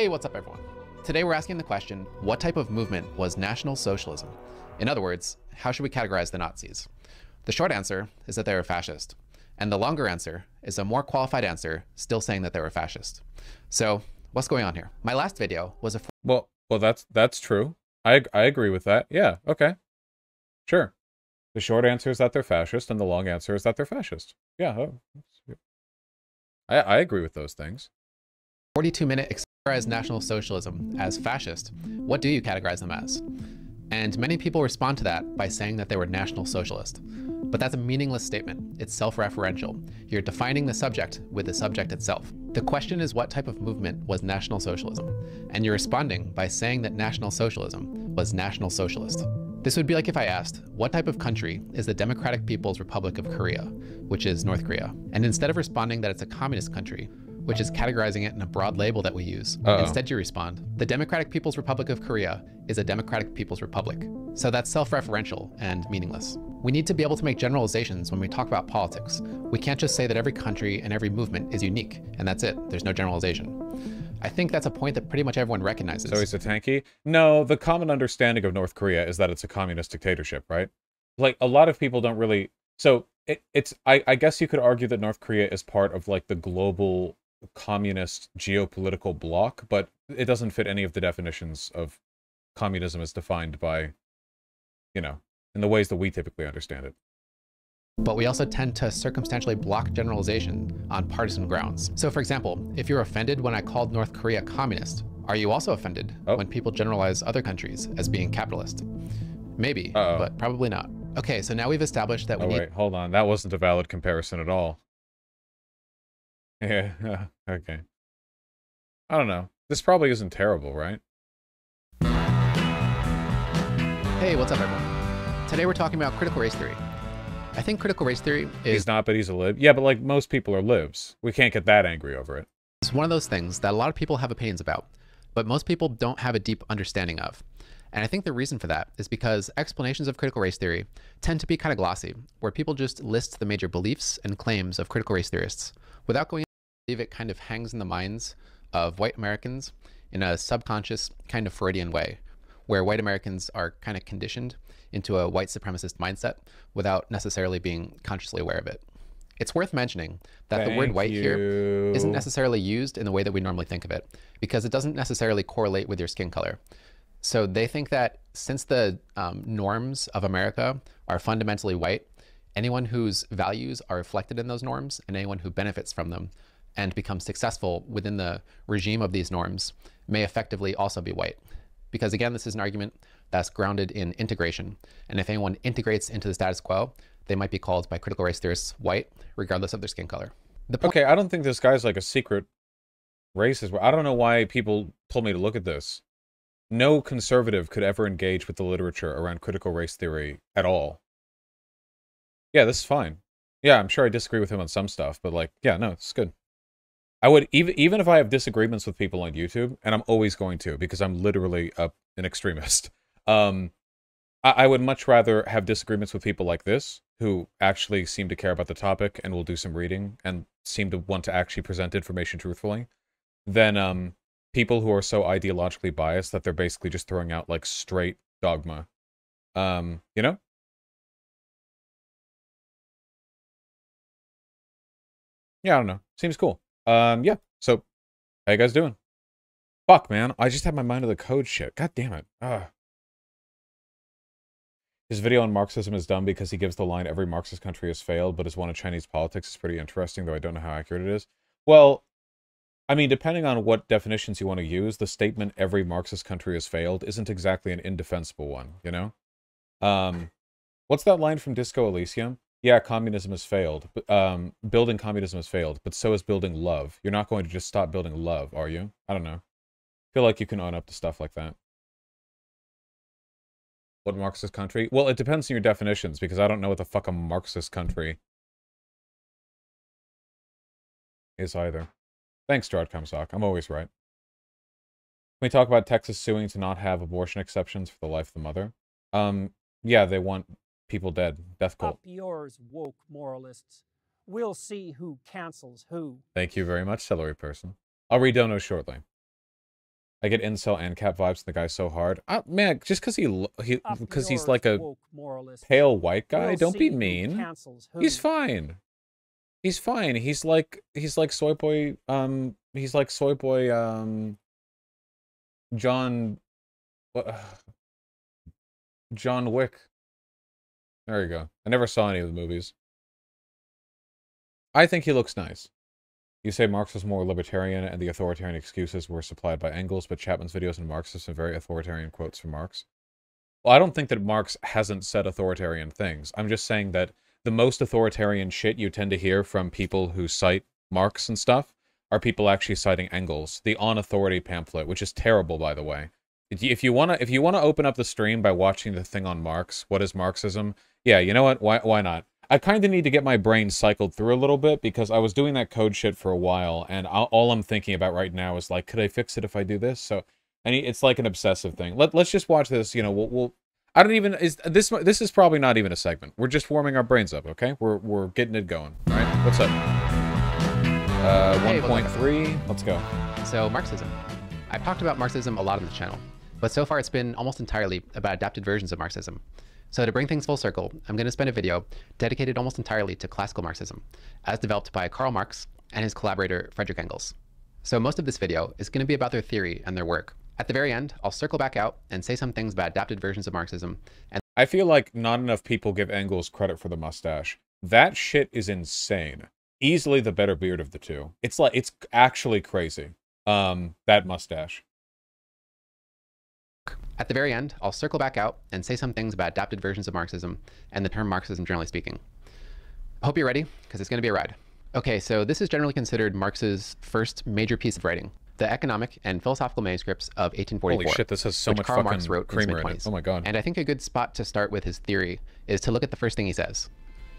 Hey, what's up everyone? Today we're asking the question, what type of movement was National Socialism? In other words, how should we categorize the Nazis? The short answer is that they were fascist. And the longer answer is a more qualified answer, still saying that they were fascist. So, what's going on here? My last video was a... Well, that's true. I agree with that. Yeah, okay. Sure. The short answer is that they're fascist, and the long answer is that they're fascist. Yeah, I agree with those things. 42-minute categorize National Socialism as fascist. What do you categorize them as? And many people respond to that by saying that they were National Socialist. But that's a meaningless statement. It's self-referential. You're defining the subject with the subject itself. The question is, what type of movement was National Socialism? And you're responding by saying that National Socialism was National Socialist. This would be like if I asked, what type of country is the Democratic People's Republic of Korea, which is North Korea? And instead of responding that it's a communist country, which is categorizing it in a broad label that we use, instead you respond, the Democratic People's Republic of Korea is a Democratic People's Republic. So that's self-referential and meaningless. We need to be able to make generalizations when we talk about politics. We can't just say that every country and every movement is unique, and that's it. There's no generalization. I think that's a point that pretty much everyone recognizes. So he's a tankie? No, the common understanding of North Korea is that it's a communist dictatorship, right? Like, a lot of people don't really... So, I guess you could argue that North Korea is part of, like, the global communist geopolitical bloc, but it doesn't fit any of the definitions of communism as defined by, you know, in the ways that we typically understand it. But we also tend to circumstantially block generalization on partisan grounds. So for example, if you're offended when I called North Korea communist, are you also offended when people generalize other countries as being capitalist? Maybe, but probably not. Okay, so now we've established that we need... wait, hold on. That wasn't a valid comparison at all. Yeah, okay. I don't know. This probably isn't terrible, right? Hey, what's up everyone? Today we're talking about critical race theory. I think critical race theory is... He's not, but he's a lib. Yeah, but like most people are libs. We can't get that angry over it. It's one of those things that a lot of people have opinions about, but most people don't have a deep understanding of. And I think the reason for that is because explanations of critical race theory tend to be kind of glossy, where people just list the major beliefs and claims of critical race theorists without going into it. Kind of hangs in the minds of white Americans in a subconscious kind of Freudian way, where white Americans are kind of conditioned into a white supremacist mindset without necessarily being consciously aware of it. It's worth mentioning that the word white here isn't necessarily used in the way that we normally think of it, because it doesn't necessarily correlate with your skin color. So they think that since the norms of America are fundamentally white, anyone whose values are reflected in those norms and anyone who benefits from them and becomes successful within the regime of these norms may effectively also be white. Because again, this is an argument that's grounded in integration. And if anyone integrates into the status quo, they might be called by critical race theorists white, regardless of their skin color. Okay, I don't think this guy's like a secret racist. I don't know why people told me to look at this. No conservative could ever engage with the literature around critical race theory at all. Yeah, this is fine. Yeah, I'm sure I disagree with him on some stuff, but like, yeah, no, it's good. I would, even if I have disagreements with people on YouTube, and I'm always going to, because I'm literally an extremist, I would much rather have disagreements with people like this, who actually seem to care about the topic and will do some reading, and seem to want to actually present information truthfully, than people who are so ideologically biased that they're basically just throwing out, like, straight dogma. You know? Yeah, I don't know. Seems cool. Yeah, so, how you guys doing? Fuck, man, I just had my mind on the code shit. God damn it. Ugh. His video on Marxism is dumb because he gives the line, every Marxist country has failed, but his one on Chinese politics is pretty interesting, though I don't know how accurate it is. Well, I mean, depending on what definitions you want to use, the statement, every Marxist country has failed, isn't exactly an indefensible one, you know? What's that line from Disco Elysium? Yeah, communism has failed. Building communism has failed, but so is building love. You're not going to just stop building love, are you? I don't know. I feel like you can own up to stuff like that. What Marxist country? Well, it depends on your definitions, because I don't know what the fuck a Marxist country is either. Thanks, Gerard Kamsak. I'm always right. Can we talk about Texas suing to not have abortion exceptions for the life of the mother? Yeah, they want people dead. Death cult. Up yours, woke moralists. We'll see who cancels who. Thank you very much, celery person. I'll read donos shortly. I get incel and cap vibes from the guy so hard. Man, just because because he's like a woke moralists pale white guy, will don't be see who mean. cancels who. He's fine. He's fine. He's like soy boy. He's like soy boy. John. John Wick. There you go. I never saw any of the movies. I think he looks nice. You say Marx was more libertarian and the authoritarian excuses were supplied by Engels, but Chapman's videos on Marxism are very authoritarian quotes from Marx. Well, I don't think that Marx hasn't said authoritarian things. I'm just saying that the most authoritarian shit you tend to hear from people who cite Marx and stuff are people actually citing Engels, the On Authority pamphlet, which is terrible, by the way. If you wanna open up the stream by watching the thing on Marx, what is Marxism? Yeah, you know what? Why not? I kind of need to get my brain cycled through a little bit because I was doing that code shit for a while, and all I'm thinking about right now is like, could I fix it if I do this? So, and it's like an obsessive thing. Let's just watch this. You know, we'll I don't even this is probably not even a segment. We're just warming our brains up. Okay, we're getting it going. All right, what's up? 1.3. Let's go. So Marxism. I've talked about Marxism a lot on this channel, but so far it's been almost entirely about adapted versions of Marxism. So to bring things full circle, I'm going to spend a video dedicated almost entirely to classical Marxism, as developed by Karl Marx and his collaborator Friedrich Engels. So most of this video is going to be about their theory and their work. At the very end, I'll circle back out and say some things about adapted versions of Marxism. And I feel like not enough people give Engels credit for the mustache. That shit is insane. Easily the better beard of the two. It's actually crazy. That mustache. At the very end, I'll circle back out and say some things about adapted versions of Marxism and the term Marxism generally speaking. I hope you're ready, because it's going to be a ride. Okay, so this is generally considered Marx's first major piece of writing, the Economic and Philosophical Manuscripts of 1844. Holy shit, this has so much Karl fucking Marx wrote creamer in in it. Oh my god. And I think a good spot to start with his theory is to look at the first thing he says.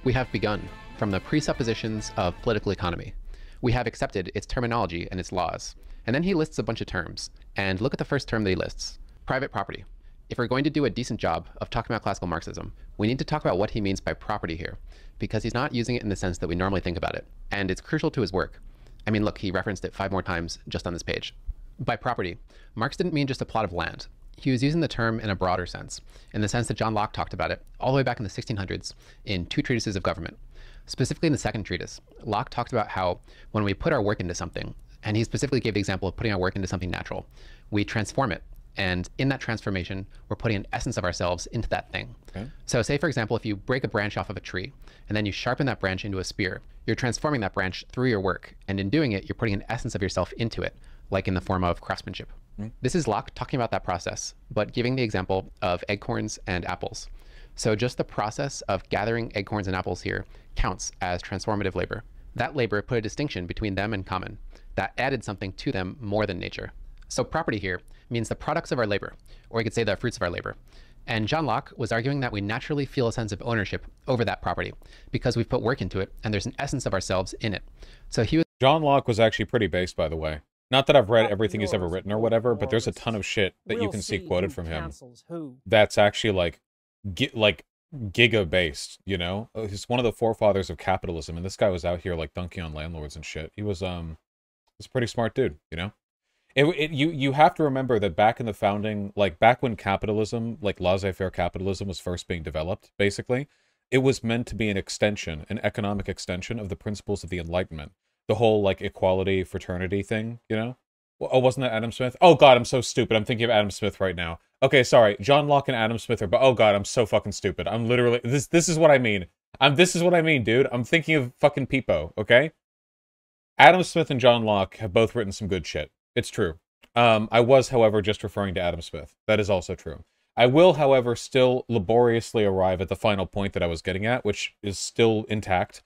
We have begun from the presuppositions of political economy. We have accepted its terminology and its laws. And then he lists a bunch of terms. And look at the first term that he lists. Private property. If we're going to do a decent job of talking about classical Marxism, we need to talk about what he means by property here, because he's not using it in the sense that we normally think about it. And it's crucial to his work. I mean, look, he referenced it 5 more times just on this page. By property, Marx didn't mean just a plot of land. He was using the term in a broader sense, in the sense that John Locke talked about it all the way back in the 1600s in 2 treatises of government. Specifically in the second treatise, Locke talked about how when we put our work into something, and he specifically gave the example of putting our work into something natural, we transform it. And in that transformation, we're putting an essence of ourselves into that thing. Okay. So say, for example, if you break a branch off of a tree, and then you sharpen that branch into a spear, you're transforming that branch through your work. And in doing it, you're putting an essence of yourself into it, like in the form of craftsmanship. This is Locke talking about that process, but giving the example of acorns and apples. So just the process of gathering acorns and apples here counts as transformative labor. That labor put a distinction between them and common. That added something to them more than nature. So property here means the products of our labor, or you could say the fruits of our labor. And John Locke was arguing that we naturally feel a sense of ownership over that property because we've put work into it and there's an essence of ourselves in it. So he was— John Locke was actually pretty based, by the way. Not that I've read everything he's ever written or whatever, but there's a ton of shit that you can see quoted from him that's actually like giga based, you know? He's one of the forefathers of capitalism, and this guy was out here like dunking on landlords and shit. He was a pretty smart dude, you know? You have to remember that back in the founding, like back when capitalism, like laissez-faire capitalism was first being developed, basically, it was meant to be an extension, an economic extension of the principles of the Enlightenment. The whole like equality, fraternity thing, you know? Oh, wasn't that Adam Smith? Oh god, I'm so stupid. I'm thinking of Adam Smith right now. Okay, sorry. John Locke and Adam Smith are, but oh god, I'm so fucking stupid. I'm literally, this is what I mean. This is what I mean, dude. I'm thinking of fucking Peepo, okay? Adam Smith and John Locke have both written some good shit. It's true. I was, however, just referring to Adam Smith. That is also true. I will, however, still laboriously arrive at the final point that I was getting at, which is still intact,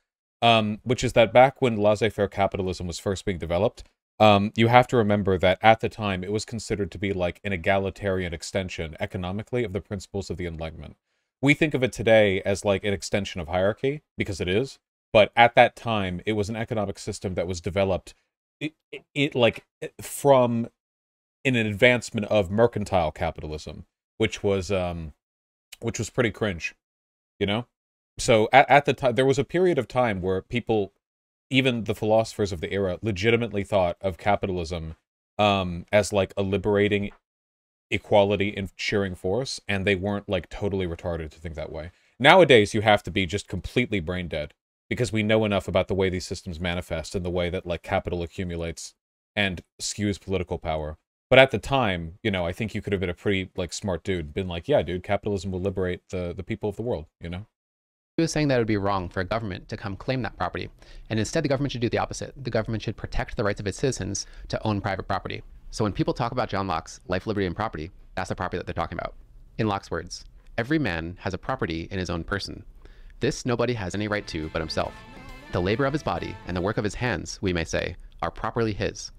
which is that back when laissez-faire capitalism was first being developed, you have to remember that at the time it was considered to be like an egalitarian extension economically of the principles of the Enlightenment. We think of it today as like an extension of hierarchy, because it is, but at that time it was an economic system that was developed from in an advancement of mercantile capitalism, which was pretty cringe, you know? So at the time, there was a period of time where people, even the philosophers of the era, legitimately thought of capitalism as like a liberating, equality ensuring force, and they weren't like totally retarded to think that way. Nowadays, you have to be just completely brain dead because we know enough about the way these systems manifest and the way that like capital accumulates and skews political power. But at the time, you know, I think you could have been a pretty like smart dude, been like, yeah, dude, capitalism will liberate the people of the world, you know? He was saying that it would be wrong for a government to come claim that property, and instead the government should do the opposite. The government should protect the rights of its citizens to own private property. So when people talk about John Locke's life, liberty, and property, that's the property that they're talking about. In Locke's words, every man has a property in his own person. This nobody has any right to but himself. The labor of his body and the work of his hands, we may say, are properly his.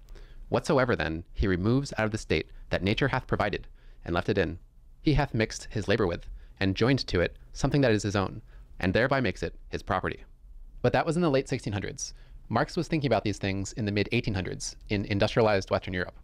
Whatsoever then he removes out of the state that nature hath provided, and left it in, he hath mixed his labor with, and joined to it something that is his own, and thereby makes it his property. But that was in the late 1600s. Marx was thinking about these things in the mid-1800s in industrialized Western Europe.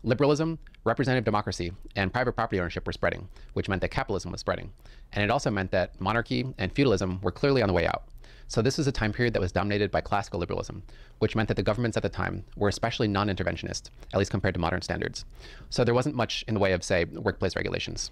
Liberalism, representative democracy, and private property ownership were spreading, which meant that capitalism was spreading. And it also meant that monarchy and feudalism were clearly on the way out. So this was a time period that was dominated by classical liberalism, which meant that the governments at the time were especially non-interventionist, at least compared to modern standards. So there wasn't much in the way of, say, workplace regulations.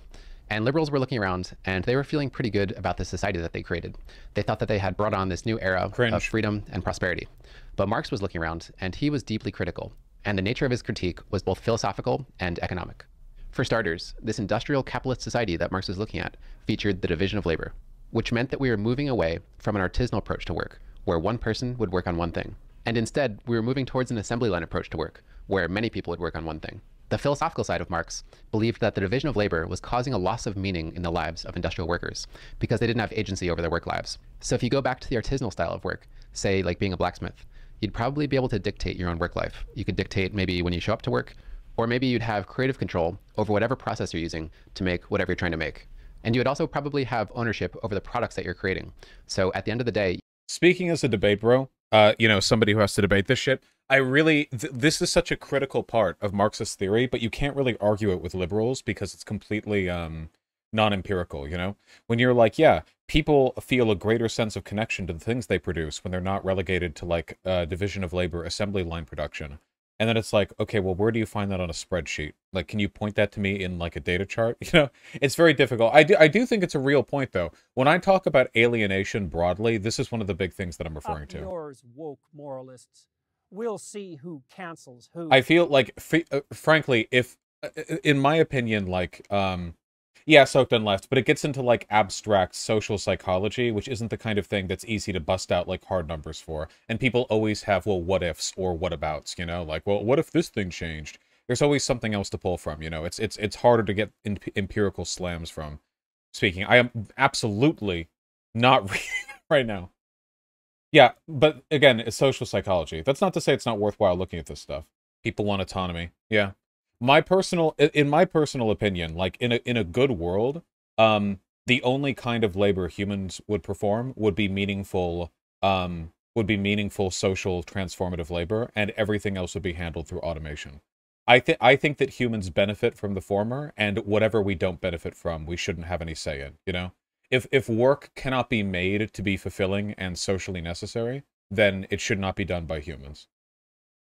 And liberals were looking around, and they were feeling pretty good about the society that they created. They thought that they had brought on this new era of freedom and prosperity. But Marx was looking around, and he was deeply critical. And the nature of his critique was both philosophical and economic. For starters, this industrial capitalist society that Marx was looking at featured the division of labor, which meant that we were moving away from an artisanal approach to work, where one person would work on one thing. And instead, we were moving towards an assembly line approach to work, where many people would work on one thing. The philosophical side of Marx believed that the division of labor was causing a loss of meaning in the lives of industrial workers because they didn't have agency over their work lives. So if you go back to the artisanal style of work, say like being a blacksmith, you'd probably be able to dictate your own work life. You could dictate maybe when you show up to work, or maybe you'd have creative control over whatever process you're using to make whatever you're trying to make. And you would also probably have ownership over the products that you're creating. So at the end of the day... Speaking as a debate bro, you know, somebody who has to debate this shit, I really... this is such a critical part of Marxist theory, but you can't really argue it with liberals because it's completely non-empirical, you know? When you're like, yeah, people feel a greater sense of connection to the things they produce when they're not relegated to, like, division of labor assembly line production. And then it's like, okay, well, where do you find that on a spreadsheet? Like, can you point that to me in, like, a data chart? You know, it's very difficult. I do think it's a real point, though. When I talk about alienation broadly, this is one of the big things that I'm referring to. Yours woke moralists. We'll see who cancels who. I feel like, frankly, if, in my opinion, like, yeah, soaked and left, but it gets into, like, abstract social psychology, which isn't the kind of thing that's easy to bust out, like, hard numbers for. And people always have, well, what ifs or what abouts, you know? Like, well, what if this thing changed? There's always something else to pull from, you know? It's harder to get empirical slams from. Speaking, I am absolutely not reading right now. Yeah, but again, it's social psychology. That's not to say it's not worthwhile looking at this stuff. People want autonomy. Yeah. In my personal opinion, like in a good world, the only kind of labor humans would perform would be meaningful social transformative labor, and everything else would be handled through automation. I think that humans benefit from the former, and whatever we don't benefit from, we shouldn't have any say in, you know? If work cannot be made to be fulfilling and socially necessary, then it should not be done by humans.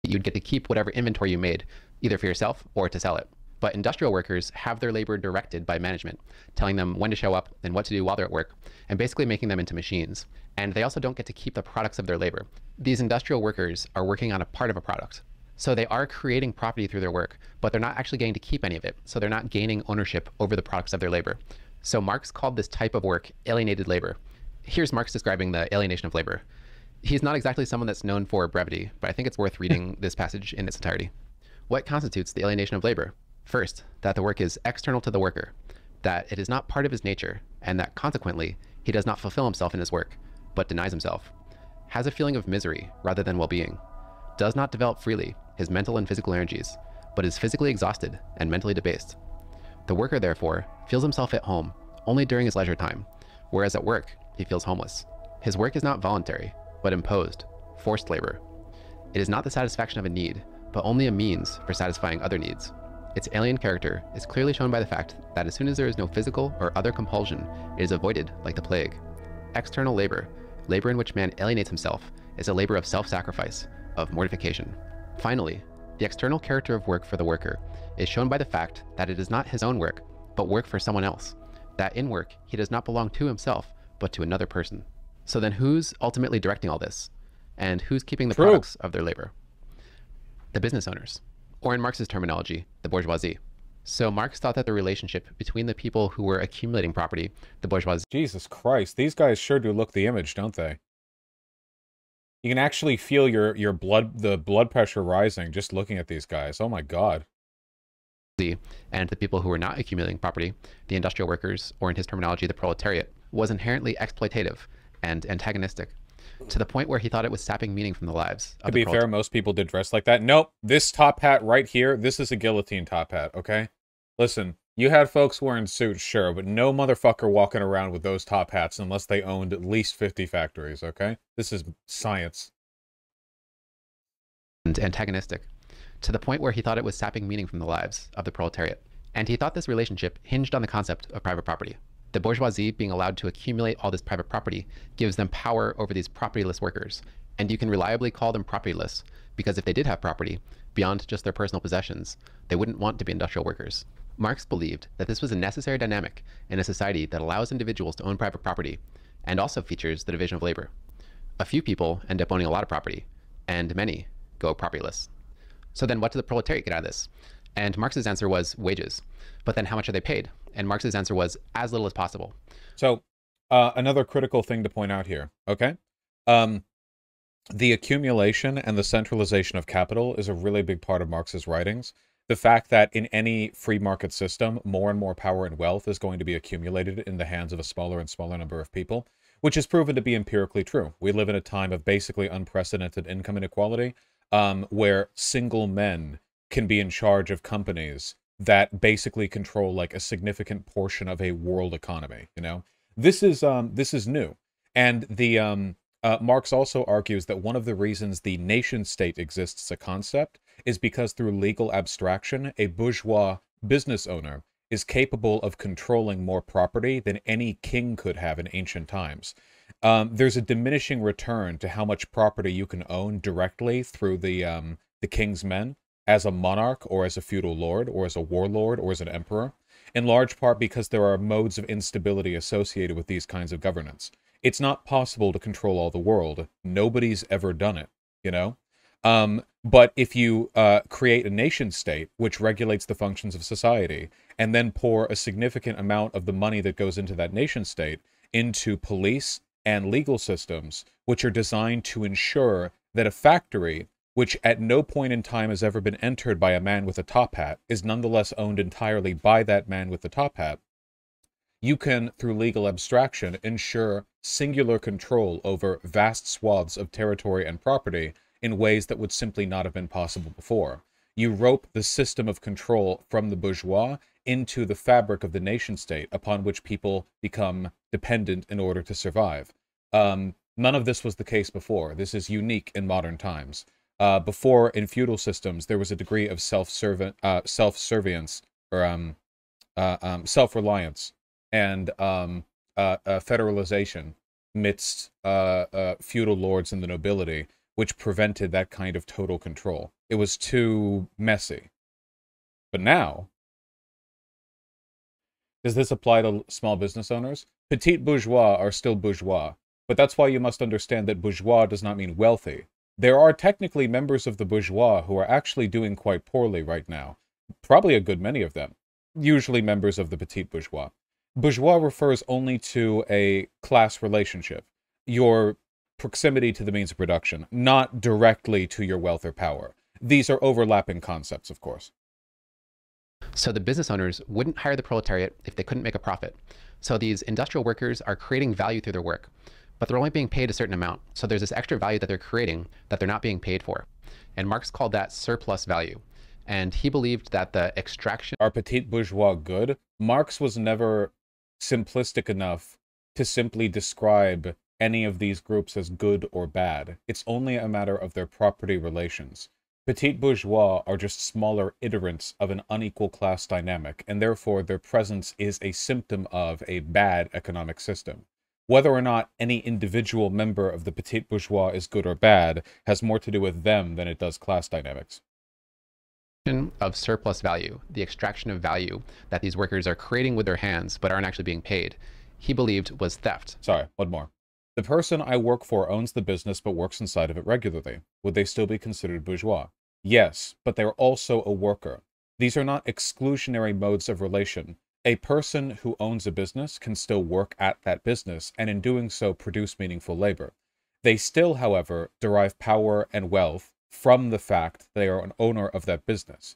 You'd get to keep whatever inventory you made, either for yourself or to sell it. But industrial workers have their labor directed by management, telling them when to show up and what to do while they're at work, and basically making them into machines. And they also don't get to keep the products of their labor. These industrial workers are working on a part of a product. So they are creating property through their work, but they're not actually getting to keep any of it. So they're not gaining ownership over the products of their labor. So Marx called this type of work alienated labor. Here's Marx describing the alienation of labor. He's not exactly someone that's known for brevity, but I think it's worth reading this passage in its entirety. What constitutes the alienation of labor? First, that the work is external to the worker, that it is not part of his nature, and that consequently, he does not fulfill himself in his work, but denies himself, has a feeling of misery rather than well-being, does not develop freely his mental and physical energies, but is physically exhausted and mentally debased. The worker, therefore, feels himself at home only during his leisure time, whereas at work, he feels homeless. His work is not voluntary, but imposed, forced labor. It is not the satisfaction of a need, but only a means for satisfying other needs. Its alien character is clearly shown by the fact that as soon as there is no physical or other compulsion, it is avoided like the plague. External labor, labor in which man alienates himself, is a labor of self-sacrifice, of mortification. Finally, The external character of work for the worker is shown by the fact that it is not his own work, but work for someone else. That in work, he does not belong to himself, but to another person. So then who's ultimately directing all this? And who's keeping the products of their labor? The business owners, or in Marx's terminology, the bourgeoisie. So Marx thought that the relationship between the people who were accumulating property, the bourgeoisie... Jesus Christ, these guys sure do look the image, don't they? You can actually feel the blood pressure rising just looking at these guys. Oh my God. And the people who were not accumulating property, the industrial workers, or in his terminology, the proletariat, was inherently exploitative and antagonistic, to the point where he thought it was sapping meaning from the lives of To be fair, most people did dress like that. Nope, this top hat right here, this is a guillotine top hat, okay? Listen, you had folks wearing suits, sure, but no motherfucker walking around with those top hats unless they owned at least 50 factories, okay? This is science. And antagonistic, to the point where he thought it was sapping meaning from the lives of the proletariat. And he thought this relationship hinged on the concept of private property. The bourgeoisie being allowed to accumulate all this private property gives them power over these propertyless workers. And you can reliably call them propertyless, because if they did have property, beyond just their personal possessions, they wouldn't want to be industrial workers. Marx believed that this was a necessary dynamic in a society that allows individuals to own private property, and also features the division of labor. A few people end up owning a lot of property, and many go propertyless. So then what did the proletariat get out of this? And Marx's answer was wages. But then how much are they paid? And Marx's answer was as little as possible. So another critical thing to point out here, okay? The accumulation and the centralization of capital is a really big part of Marx's writings. The fact that in any free market system, more and more power and wealth is going to be accumulated in the hands of a smaller and smaller number of people, which is proven to be empirically true. We live in a time of basically unprecedented income inequality, where single men can be in charge of companies that basically control like a significant portion of a world economy. You know, this is new, and the Marx also argues that one of the reasons the nation state exists as a concept is because through legal abstraction, a bourgeois business owner is capable of controlling more property than any king could have in ancient times. There's a diminishing return to how much property you can own directly through the king's men as a monarch or as a feudal lord or as a warlord or as an emperor, in large part because there are modes of instability associated with these kinds of governance. It's not possible to control all the world. Nobody's ever done it, you know? But if you create a nation state which regulates the functions of society and then pour a significant amount of the money that goes into that nation state into police and legal systems, which are designed to ensure that a factory, which at no point in time has ever been entered by a man with a top hat, is nonetheless owned entirely by that man with the top hat, you can, through legal abstraction, ensure singular control over vast swaths of territory and property in ways that would simply not have been possible before. You rope the system of control from the bourgeois into the fabric of the nation-state upon which people become dependent in order to survive. None of this was the case before. This is unique in modern times. Before, in feudal systems, there was a degree of self-servience or self-reliance and federalization amidst feudal lords and the nobility, which prevented that kind of total control. It was too messy. But now, does this apply to small business owners? Petite bourgeois are still bourgeois, but that's why you must understand that bourgeois does not mean wealthy. There are technically members of the bourgeois who are actually doing quite poorly right now. Probably a good many of them. Usually members of the petite bourgeois. Bourgeois refers only to a class relationship. Your proximity to the means of production, not directly to your wealth or power. These are overlapping concepts, of course. So the business owners wouldn't hire the proletariat if they couldn't make a profit. So these industrial workers are creating value through their work, but they're only being paid a certain amount. So there's this extra value that they're creating that they're not being paid for. And Marx called that surplus value. And he believed that the extraction... Are petite bourgeois good? Marx was never simplistic enough to simply describe any of these groups as good or bad. It's only a matter of their property relations. Petite bourgeois are just smaller iterants of an unequal class dynamic, and therefore their presence is a symptom of a bad economic system. Whether or not any individual member of the petite bourgeois is good or bad has more to do with them than it does class dynamics. of surplus value, the extraction of value that these workers are creating with their hands but aren't actually being paid, he believed was theft. Sorry, one more. The person I work for owns the business but works inside of it regularly. Would they still be considered bourgeois? Yes, but they're also a worker. These are not exclusionary modes of relation. A person who owns a business can still work at that business, and in doing so produce meaningful labor. They still, however, derive power and wealth from the fact they are an owner of that business.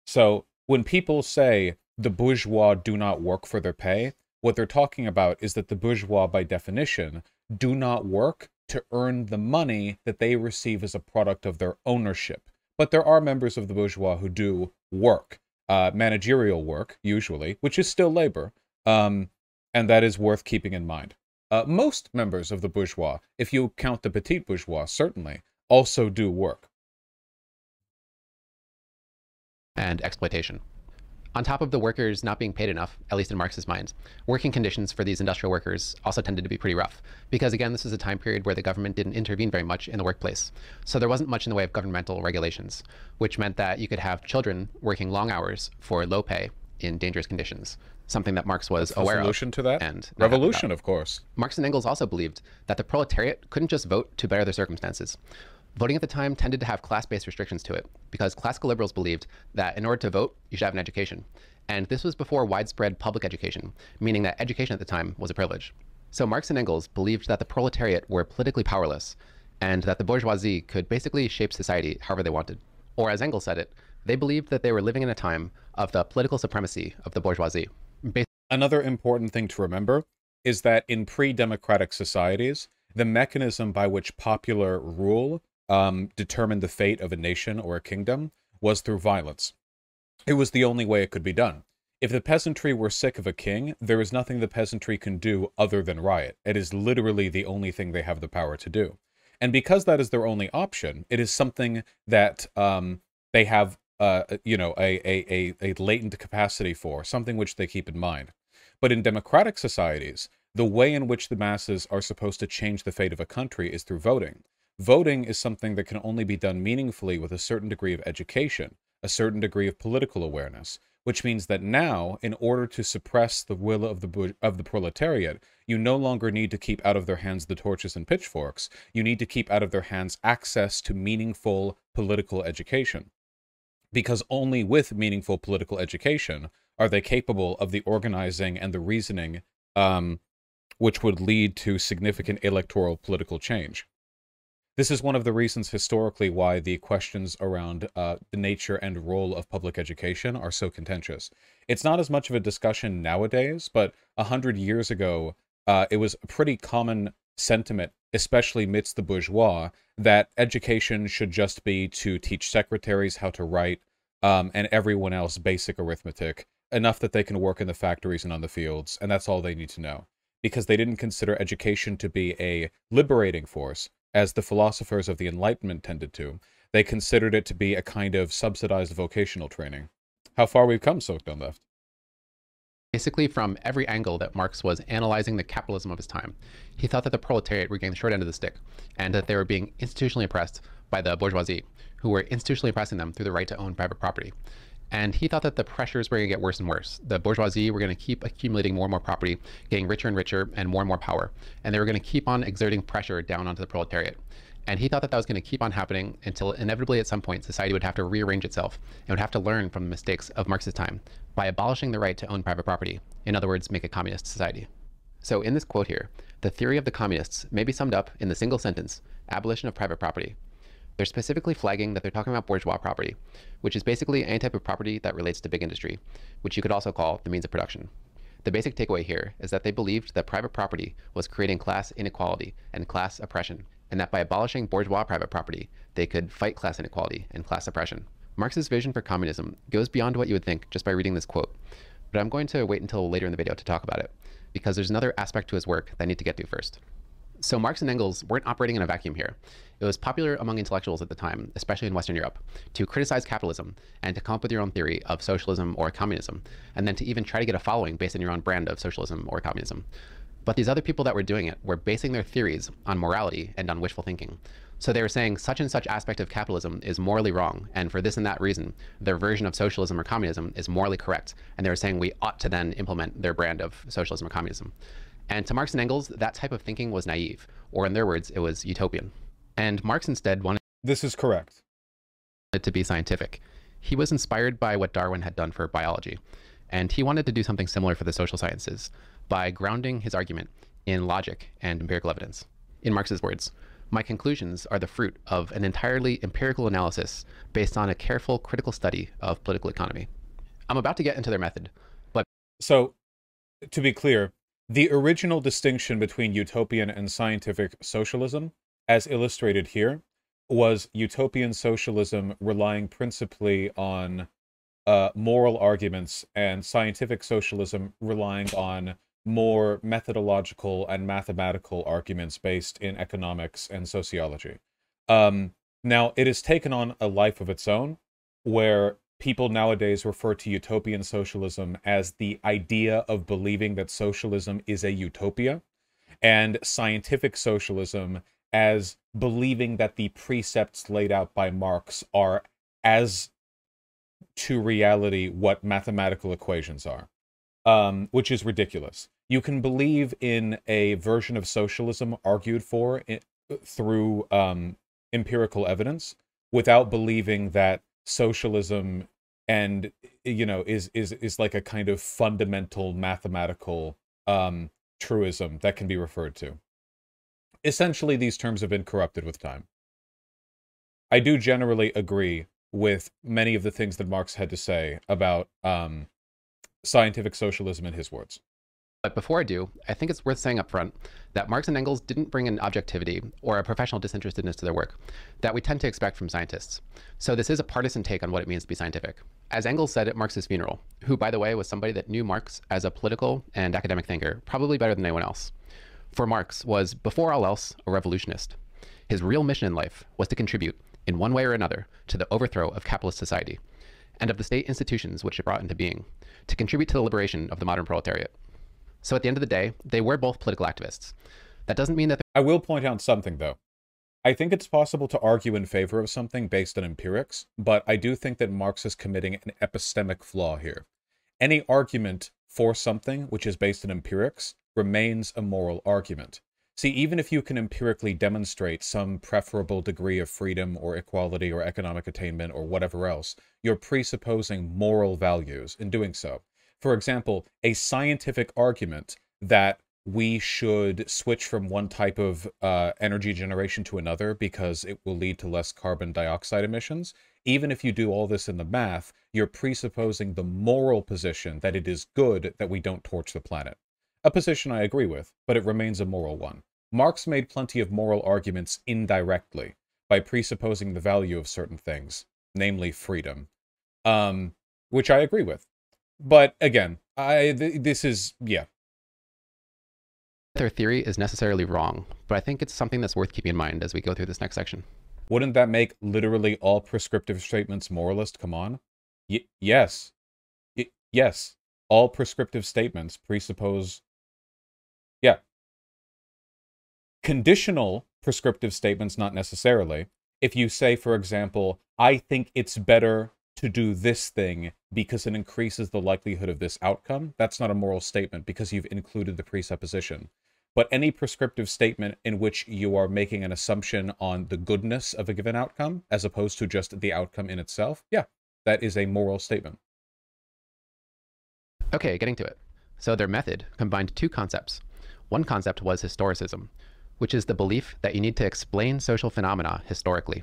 So when people say the bourgeois do not work for their pay, what they're talking about is that the bourgeois, by definition, do not work to earn the money that they receive as a product of their ownership. But there are members of the bourgeois who do work, managerial work, usually, which is still labor, and that is worth keeping in mind. Most members of the bourgeois, if you count the petite bourgeois, certainly, also do work. And exploitation. On top of the workers not being paid enough, at least in Marx's mind, working conditions for these industrial workers also tended to be pretty rough. Because again, this is a time period where the government didn't intervene very much in the workplace. So there wasn't much in the way of governmental regulations, which meant that you could have children working long hours for low pay in dangerous conditions, something that Marx was aware of. Solution to that? And revolution, of course. Marx and Engels also believed that the proletariat couldn't just vote to better their circumstances. Voting at the time tended to have class-based restrictions to it, because classical liberals believed that in order to vote, you should have an education. And this was before widespread public education, meaning that education at the time was a privilege. So Marx and Engels believed that the proletariat were politically powerless, and that the bourgeoisie could basically shape society however they wanted. Or as Engels said it, they believed that they were living in a time of the political supremacy of the bourgeoisie. Another important thing to remember is that in pre-democratic societies, the mechanism by which popular rule determined the fate of a nation or a kingdom was through violence. It was the only way it could be done. If the peasantry were sick of a king, there is nothing the peasantry can do other than riot. It is literally the only thing they have the power to do. And because that is their only option, it is something that they have a latent capacity for, something which they keep in mind. But in democratic societies, the way in which the masses are supposed to change the fate of a country is through voting. Voting is something that can only be done meaningfully with a certain degree of education, a certain degree of political awareness, which means that now, in order to suppress the will of the proletariat, you no longer need to keep out of their hands the torches and pitchforks. You need to keep out of their hands access to meaningful political education. Because only with meaningful political education are they capable of the organizing and the reasoning which would lead to significant electoral political change. This is one of the reasons historically why the questions around the nature and role of public education are so contentious. It's not as much of a discussion nowadays, but 100 years ago, it was a pretty common sentiment, especially amidst the bourgeois, that education should just be to teach secretaries how to write and everyone else basic arithmetic, enough that they can work in the factories and on the fields, and that's all they need to know. Because they didn't consider education to be a liberating force, as the philosophers of the Enlightenment tended to. They considered it to be a kind of subsidized vocational training. How far we've come, Soakdown Left. Basically, from every angle that Marx was analyzing the capitalism of his time, he thought that the proletariat were getting the short end of the stick, and that they were being institutionally oppressed by the bourgeoisie, who were institutionally oppressing them through the right to own private property. And he thought that the pressures were going to get worse and worse. The bourgeoisie were going to keep accumulating more and more property, getting richer and richer, and more power. And they were going to keep on exerting pressure down onto the proletariat. And he thought that that was going to keep on happening until inevitably at some point society would have to rearrange itself and would have to learn from the mistakes of Marx's time by abolishing the right to own private property. In other words, make a communist society. So in this quote here, the theory of the communists may be summed up in the single sentence, abolition of private property. They're specifically flagging that they're talking about bourgeois property, which is basically any type of property that relates to big industry, which you could also call the means of production. The basic takeaway here is that they believed that private property was creating class inequality and class oppression, and that by abolishing bourgeois private property, they could fight class inequality and class oppression. Marx's vision for communism goes beyond what you would think just by reading this quote, but I'm going to wait until later in the video to talk about it, because there's another aspect to his work that I need to get to first. So Marx and Engels weren't operating in a vacuum here. It was popular among intellectuals at the time, especially in Western Europe, to criticize capitalism and to come up with your own theory of socialism or communism, and then to even try to get a following based on your own brand of socialism or communism. But these other people that were doing it were basing their theories on morality and on wishful thinking. So they were saying such and such aspect of capitalism is morally wrong, and for this and that reason, their version of socialism or communism is morally correct. And they were saying we ought to then implement their brand of socialism or communism. And to Marx and Engels, that type of thinking was naive, or in their words, it was utopian. And Marx instead wanted This is correct. it to be scientific. He was inspired by what Darwin had done for biology, and he wanted to do something similar for the social sciences by grounding his argument in logic and empirical evidence. In Marx's words, "My conclusions are the fruit of an entirely empirical analysis based on a careful critical study of political economy." I'm about to get into their method, but So, to be clear, the original distinction between utopian and scientific socialism, as illustrated here, was utopian socialism relying principally on moral arguments, and scientific socialism relying on more methodological and mathematical arguments based in economics and sociology. Now, it has taken on a life of its own, where people nowadays refer to utopian socialism as the idea of believing that socialism is a utopia, and scientific socialism as believing that the precepts laid out by Marx are as to reality what mathematical equations are, which is ridiculous. You can believe in a version of socialism argued for through empirical evidence without believing that socialism and is like a kind of fundamental mathematical truism that can be referred to. Essentially, these terms have been corrupted with time. I do generally agree with many of the things that Marx had to say about scientific socialism in his words. But before I do, I think it's worth saying up front that Marx and Engels didn't bring an objectivity or a professional disinterestedness to their work that we tend to expect from scientists. So this is a partisan take on what it means to be scientific. As Engels said at Marx's funeral, who, by the way, was somebody that knew Marx as a political and academic thinker probably better than anyone else. For Marx was, before all else, a revolutionist. His real mission in life was to contribute, in one way or another, to the overthrow of capitalist society and of the state institutions which it brought into being, to contribute to the liberation of the modern proletariat. So at the end of the day, they were both political activists. That doesn't mean that I will point out something, though. I think it's possible to argue in favor of something based on empirics, but I do think that Marx is committing an epistemic flaw here. Any argument for something which is based on empirics remains a moral argument. See, even if you can empirically demonstrate some preferable degree of freedom or equality or economic attainment or whatever else, you're presupposing moral values in doing so. For example, a scientific argument that we should switch from one type of energy generation to another because it will lead to less carbon dioxide emissions, even if you do all this in the math, you're presupposing the moral position that it is good that we don't torch the planet. A position I agree with, but it remains a moral one. Marx made plenty of moral arguments indirectly by presupposing the value of certain things, namely freedom, which I agree with. But again, this is, yeah. their theory is necessarily wrong, but I think it's something that's worth keeping in mind as we go through this next section. Wouldn't that make literally all prescriptive statements moralist? Come on. Yes. Yes. All prescriptive statements presuppose... Yeah. Conditional prescriptive statements, not necessarily. If you say, for example, I think it's better to do this thing because it increases the likelihood of this outcome, that's not a moral statement because you've included the presupposition. But any prescriptive statement in which you are making an assumption on the goodness of a given outcome, as opposed to just the outcome in itself, yeah, that is a moral statement. Okay, getting to it. So their method combined two concepts. One concept was historicism, which is the belief that you need to explain social phenomena historically.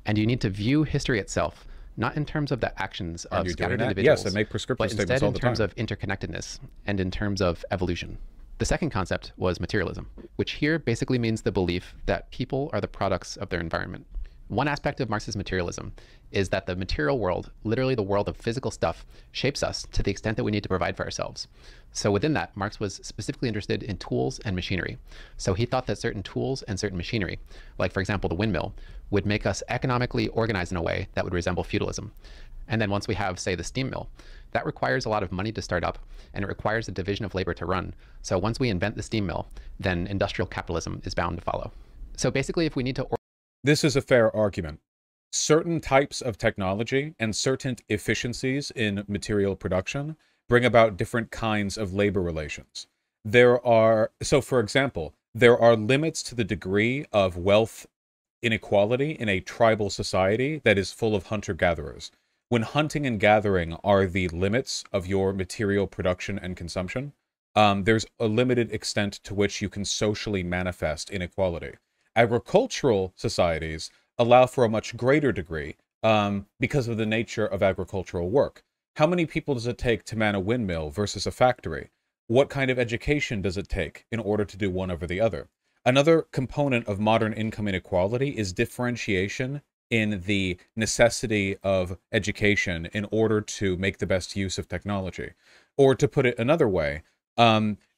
And you need to view history itself, not in terms of the actions of scattered individuals, yes, and make prescriptive but statements instead all the in terms time. of interconnectedness and in terms of evolution. The second concept was materialism, which here basically means the belief that people are the products of their environment. One aspect of Marx's materialism is that the material world, literally the world of physical stuff, shapes us to the extent that we need to provide for ourselves. So within that, Marx was specifically interested in tools and machinery. So he thought that certain tools and certain machinery, like for example the windmill, would make us economically organized in a way that would resemble feudalism. And then once we have, say, the steam mill, that requires a lot of money to start up, and it requires a division of labor to run. So once we invent the steam mill, then industrial capitalism is bound to follow. So basically, if we need to... This is a fair argument. Certain types of technology and certain efficiencies in material production bring about different kinds of labor relations. So for example, there are limits to the degree of wealth inequality in a tribal society that is full of hunter-gatherers. When hunting and gathering are the limits of your material production and consumption, there's a limited extent to which you can socially manifest inequality. Agricultural societies allow for a much greater degree because of the nature of agricultural work. How many people does it take to man a windmill versus a factory? What kind of education does it take in order to do one over the other? Another component of modern income inequality is differentiation in the necessity of education in order to make the best use of technology. Or to put it another way,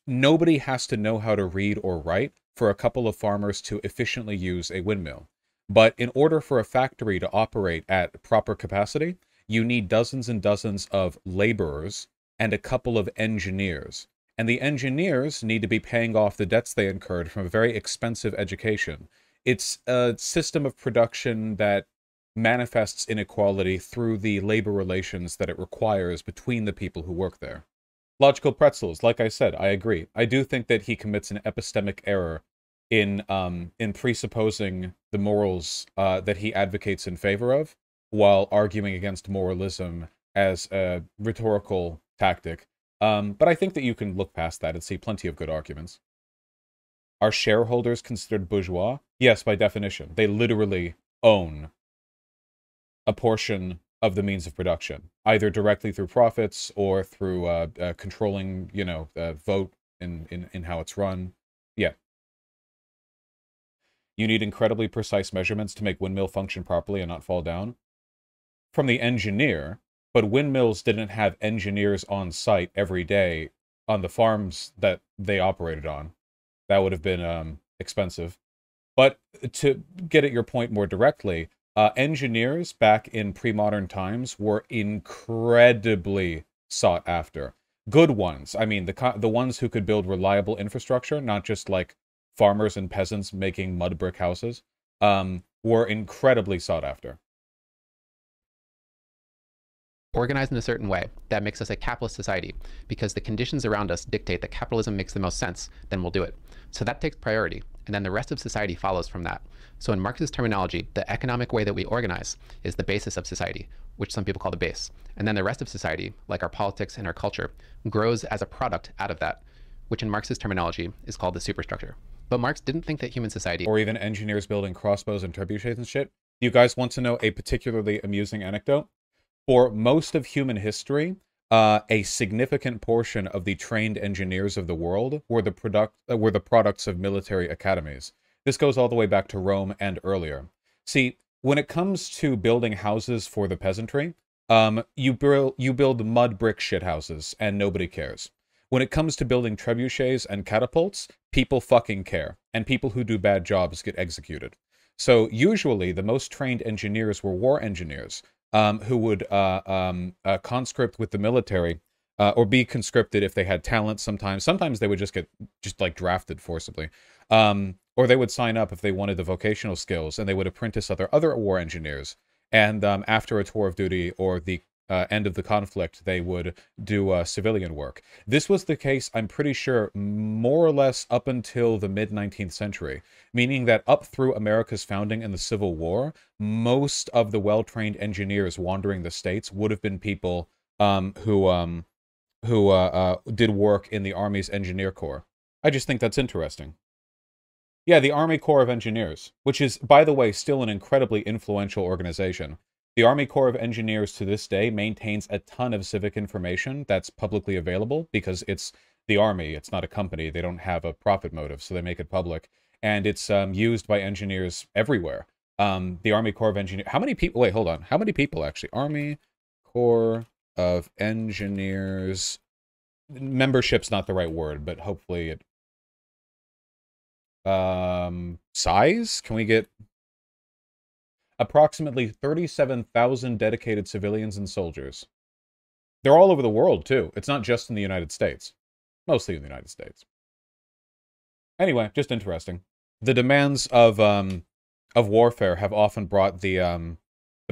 nobody has to know how to read or write for a couple of farmers to efficiently use a windmill. But in order for a factory to operate at proper capacity, you need dozens and dozens of laborers and a couple of engineers. And the engineers need to be paying off the debts they incurred from a very expensive education. It's a system of production that manifests inequality through the labor relations that it requires between the people who work there. Logical pretzels, like I said, I agree. I do think that he commits an epistemic error in presupposing the morals that he advocates in favor of, while arguing against moralism as a rhetorical tactic. But I think that you can look past that and see plenty of good arguments. Are shareholders considered bourgeois? Yes, by definition. They literally own a portion of the means of production, either directly through profits or through controlling, vote in how it's run. Yeah. You need incredibly precise measurements to make windmill function properly and not fall down. From the engineer, but windmills didn't have engineers on site every day on the farms that they operated on. That would have been expensive. But to get at your point more directly, engineers back in pre-modern times were incredibly sought after. Good ones. I mean, the ones who could build reliable infrastructure, not just like farmers and peasants making mud brick houses, were incredibly sought after. Organized in a certain way that makes us a capitalist society, because the conditions around us dictate that capitalism makes the most sense, then we'll do it. So that takes priority, and then the rest of society follows from that. So in Marxist terminology, the economic way that we organize is the basis of society, which some people call the base. And then the rest of society, like our politics and our culture, grows as a product out of that, which in Marxist terminology is called the superstructure. But Marx didn't think that human society... Or even engineers building crossbows and trebuchets and shit. You guys want to know a particularly amusing anecdote? For most of human history, a significant portion of the trained engineers of the world were the products of military academies. This goes all the way back to Rome and earlier. See, when it comes to building houses for the peasantry, you build mud brick shithouses, and nobody cares. When it comes to building trebuchets and catapults, people fucking care, and people who do bad jobs get executed. So usually, the most trained engineers were war engineers, who would conscript with the military, or be conscripted if they had talent sometimes. Sometimes they would just get like drafted forcibly. Or they would sign up if they wanted the vocational skills, and they would apprentice other war engineers. And after a tour of duty or the end of the conflict, they would do civilian work. This was the case, I'm pretty sure, more or less up until the mid-19th century, meaning that up through America's founding and the Civil War, most of the well-trained engineers wandering the states would have been people who did work in the Army's Engineer Corps. I just think that's interesting. Yeah, the Army Corps of Engineers, which is, by the way, still an incredibly influential organization. The Army Corps of Engineers to this day maintains a ton of civic information that's publicly available because it's the Army, it's not a company, they don't have a profit motive, so they make it public. And it's used by engineers everywhere. The Army Corps of Engineers... How many people... Wait, hold on. How many people, actually? Army Corps of Engineers... Membership's not the right word, but hopefully it... Size? Can we get... approximately 37,000 dedicated civilians and soldiers. They're all over the world, too. It's not just in the United States. Mostly in the United States. Anyway, just interesting. The demands of warfare have often brought the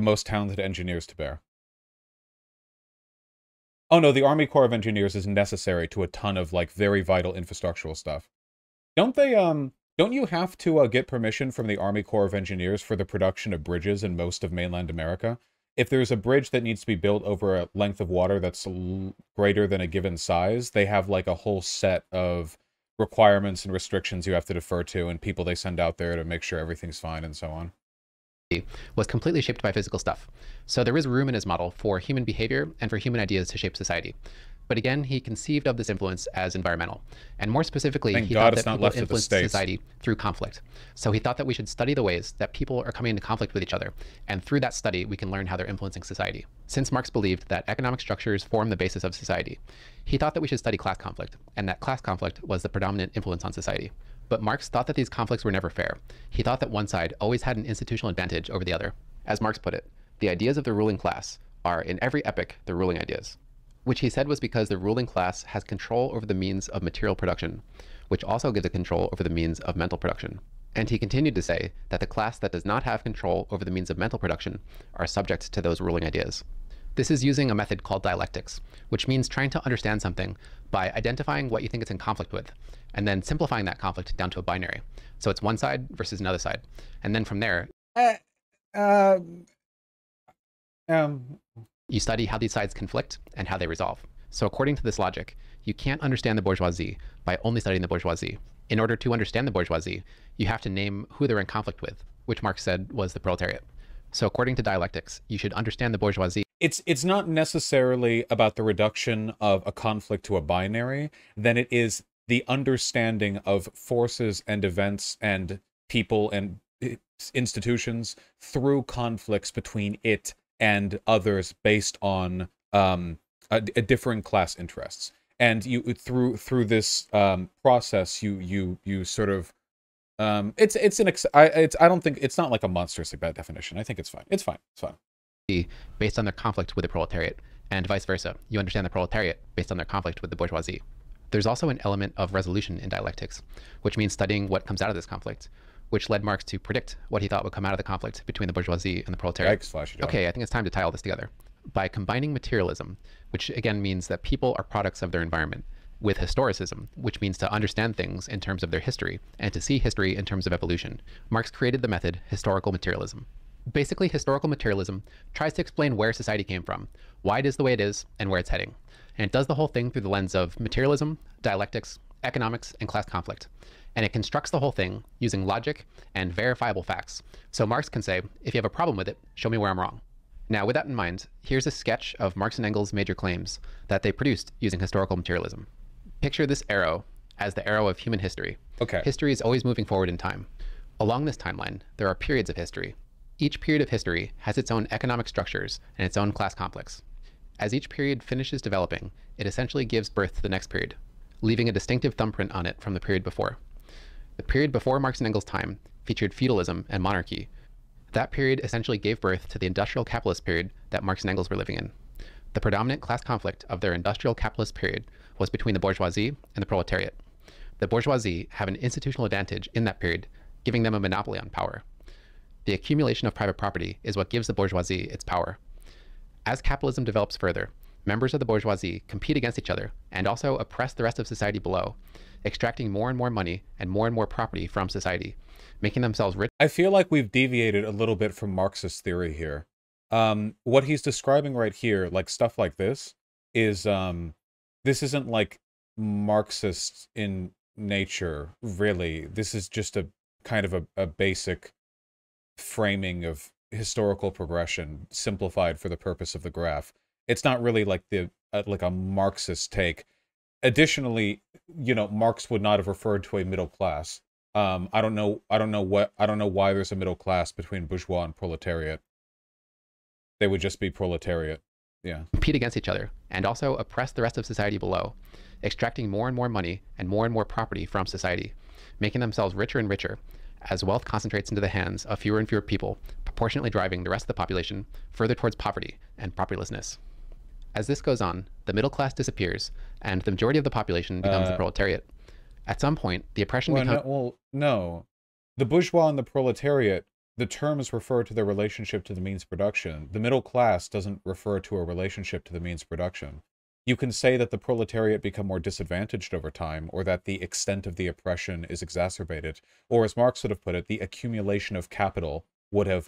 most talented engineers to bear. Oh no, the Army Corps of Engineers is necessary to a ton of, like, very vital infrastructural stuff. Don't they, don't you have to get permission from the Army Corps of Engineers for the production of bridges in most of mainland America? If there's a bridge that needs to be built over a length of water that's greater than a given size, they have, like, a whole set of requirements and restrictions you have to defer to, and people they send out there to make sure everything's fine and so on. Was completely shaped by physical stuff. So there is room in his model for human behavior and for human ideas to shape society. But again, he conceived of this influence as environmental. And more specifically, he thought that people influenced society through conflict. So he thought that we should study the ways that people are coming into conflict with each other. And through that study, we can learn how they're influencing society. Since Marx believed that economic structures form the basis of society, he thought that we should study class conflict, and that class conflict was the predominant influence on society. But Marx thought that these conflicts were never fair. He thought that one side always had an institutional advantage over the other. As Marx put it, the ideas of the ruling class are, in every epoch, the ruling ideas, which he said was because the ruling class has control over the means of material production, which also gives it control over the means of mental production. And he continued to say that the class that does not have control over the means of mental production are subject to those ruling ideas. This is using a method called dialectics, which means trying to understand something by identifying what you think it's in conflict with, and then simplifying that conflict down to a binary. So it's one side versus another side. And then from there, you study how these sides conflict and how they resolve. So according to this logic, you can't understand the bourgeoisie by only studying the bourgeoisie. In order to understand the bourgeoisie, you have to name who they're in conflict with, which Marx said was the proletariat. So according to dialectics, you should understand the bourgeoisie. It's not necessarily about the reduction of a conflict to a binary, than it is the understanding of forces and events and people and institutions through conflicts between it and others based on a differing class interests. And you through this process, you sort of I don't think it's not like a monstrously bad definition. I think it's fine. It's fine. Based on their conflict with the proletariat, and vice versa. You understand the proletariat based on their conflict with the bourgeoisie. There's also an element of resolution in dialectics, which means studying what comes out of this conflict, which led Marx to predict what he thought would come out of the conflict between the bourgeoisie and the proletariat. Okay, I think it's time to tie all this together. By combining materialism, which again means that people are products of their environment, with historicism, which means to understand things in terms of their history and to see history in terms of evolution, Marx created the method historical materialism. Basically, historical materialism tries to explain where society came from, why it is the way it is, and where it's heading. And it does the whole thing through the lens of materialism, dialectics, economics, and class conflict. And it constructs the whole thing using logic and verifiable facts. So Marx can say, if you have a problem with it, show me where I'm wrong. Now, with that in mind, here's a sketch of Marx and Engels' major claims that they produced using historical materialism. Picture this arrow as the arrow of human history. Okay. History is always moving forward in time. Along this timeline, there are periods of history. Each period of history has its own economic structures and its own class conflicts. As each period finishes developing, it essentially gives birth to the next period, leaving a distinctive thumbprint on it from the period before. The period before Marx and Engels' time featured feudalism and monarchy. That period essentially gave birth to the industrial capitalist period that Marx and Engels were living in. The predominant class conflict of their industrial capitalist period was between the bourgeoisie and the proletariat. The bourgeoisie have an institutional advantage in that period, giving them a monopoly on power. The accumulation of private property is what gives the bourgeoisie its power. As capitalism develops further, members of the bourgeoisie compete against each other and also oppress the rest of society below, extracting more and more money and more property from society, making themselves rich. I feel like we've deviated a little bit from Marxist theory here. What he's describing right here, like stuff like this, is this isn't like Marxist in nature, really. This is just a kind of a basic framing of historical progression simplified for the purpose of the graph. It's not really like the like a Marxist take. Additionally, you know, Marx would not have referred to a middle class. I don't know why there's a middle class between bourgeois and proletariat. They would just be proletariat. Yeah. Compete against each other and also oppress the rest of society below, extracting more and more money and more property from society, making themselves richer and richer as wealth concentrates into the hands of fewer and fewer people, proportionately driving the rest of the population further towards poverty and propertylessness. As this goes on, the middle class disappears, and the majority of the population becomes the proletariat. At some point, the oppression becomes... No. The bourgeois and the proletariat, the terms refer to their relationship to the means of production. The middle class doesn't refer to a relationship to the means of production. You can say that the proletariat become more disadvantaged over time, or that the extent of the oppression is exacerbated, or as Marx would have put it, the accumulation of capital would have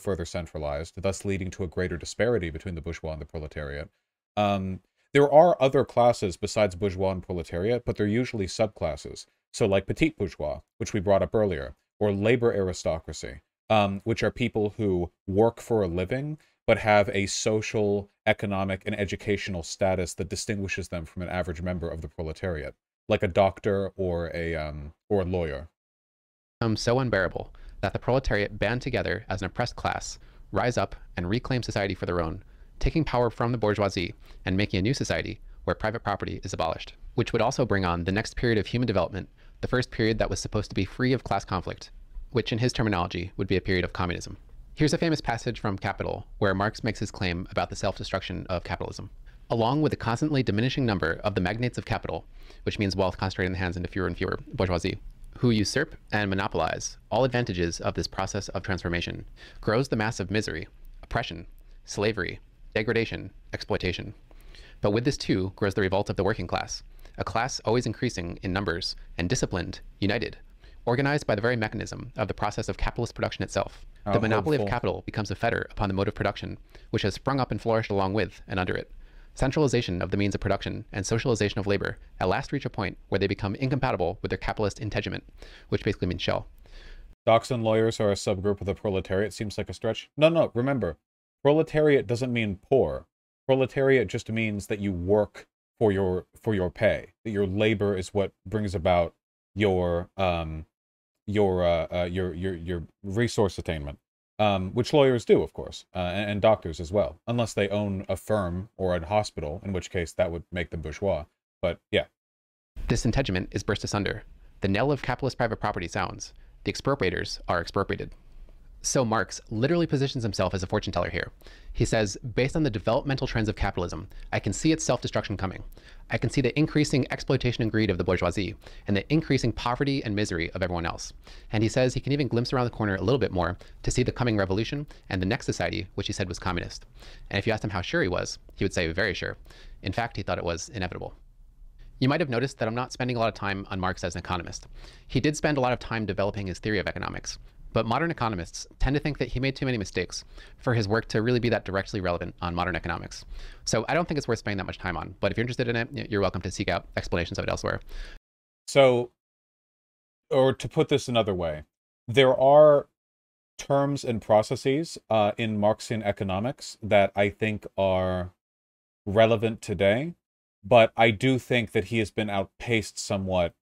further centralized, thus leading to a greater disparity between the bourgeois and the proletariat. There are other classes besides bourgeois and proletariat, but they're usually subclasses. So like Petite Bourgeoisie, which we brought up earlier, or labor aristocracy, which are people who work for a living, but have a social, economic, and educational status that distinguishes them from an average member of the proletariat, like a doctor or a lawyer. So unbearable that the proletariat band together as an oppressed class, rise up and reclaim society for their own, taking power from the bourgeoisie and making a new society where private property is abolished, which would also bring on the next period of human development, the first period that was supposed to be free of class conflict, which in his terminology would be a period of communism. Here's a famous passage from Capital where Marx makes his claim about the self-destruction of capitalism. Along with the constantly diminishing number of the magnates of capital, which means wealth concentrated in the hands into fewer and fewer bourgeoisie, who usurp and monopolize all advantages of this process of transformation, grows the mass of misery, oppression, slavery, degradation, exploitation. But with this too grows the revolt of the working class, a class always increasing in numbers and disciplined, united, organized by the very mechanism of the process of capitalist production itself. The monopoly of capital becomes a fetter upon the mode of production, which has sprung up and flourished along with and under it. Centralization of the means of production and socialization of labor at last reach a point where they become incompatible with their capitalist integument, which basically means shell. Docs and lawyers are a subgroup of the proletariat. Seems like a stretch. No, remember, proletariat doesn't mean poor. Proletariat just means that you work for your pay. That your labor is what brings about your resource attainment. Which lawyers do, of course, and doctors as well, unless they own a firm or a hospital, in which case that would make them bourgeois. But yeah. This integument is burst asunder. The knell of capitalist private property sounds. The expropriators are expropriated. So Marx literally positions himself as a fortune teller here. He says, based on the developmental trends of capitalism, I can see its self-destruction coming. I can see the increasing exploitation and greed of the bourgeoisie and the increasing poverty and misery of everyone else. And he says he can even glimpse around the corner a little bit more to see the coming revolution and the next society, which he said was communist. And if you asked him how sure he was, he would say very sure. In fact, he thought it was inevitable. You might have noticed that I'm not spending a lot of time on Marx as an economist. He did spend a lot of time developing his theory of economics. But modern economists tend to think that he made too many mistakes for his work to really be that directly relevant on modern economics. So I don't think it's worth spending that much time on. But if you're interested in it, you're welcome to seek out explanations of it elsewhere. So, or to put this another way, there are terms and processes in Marxian economics that I think are relevant today. But I do think that he has been outpaced somewhat.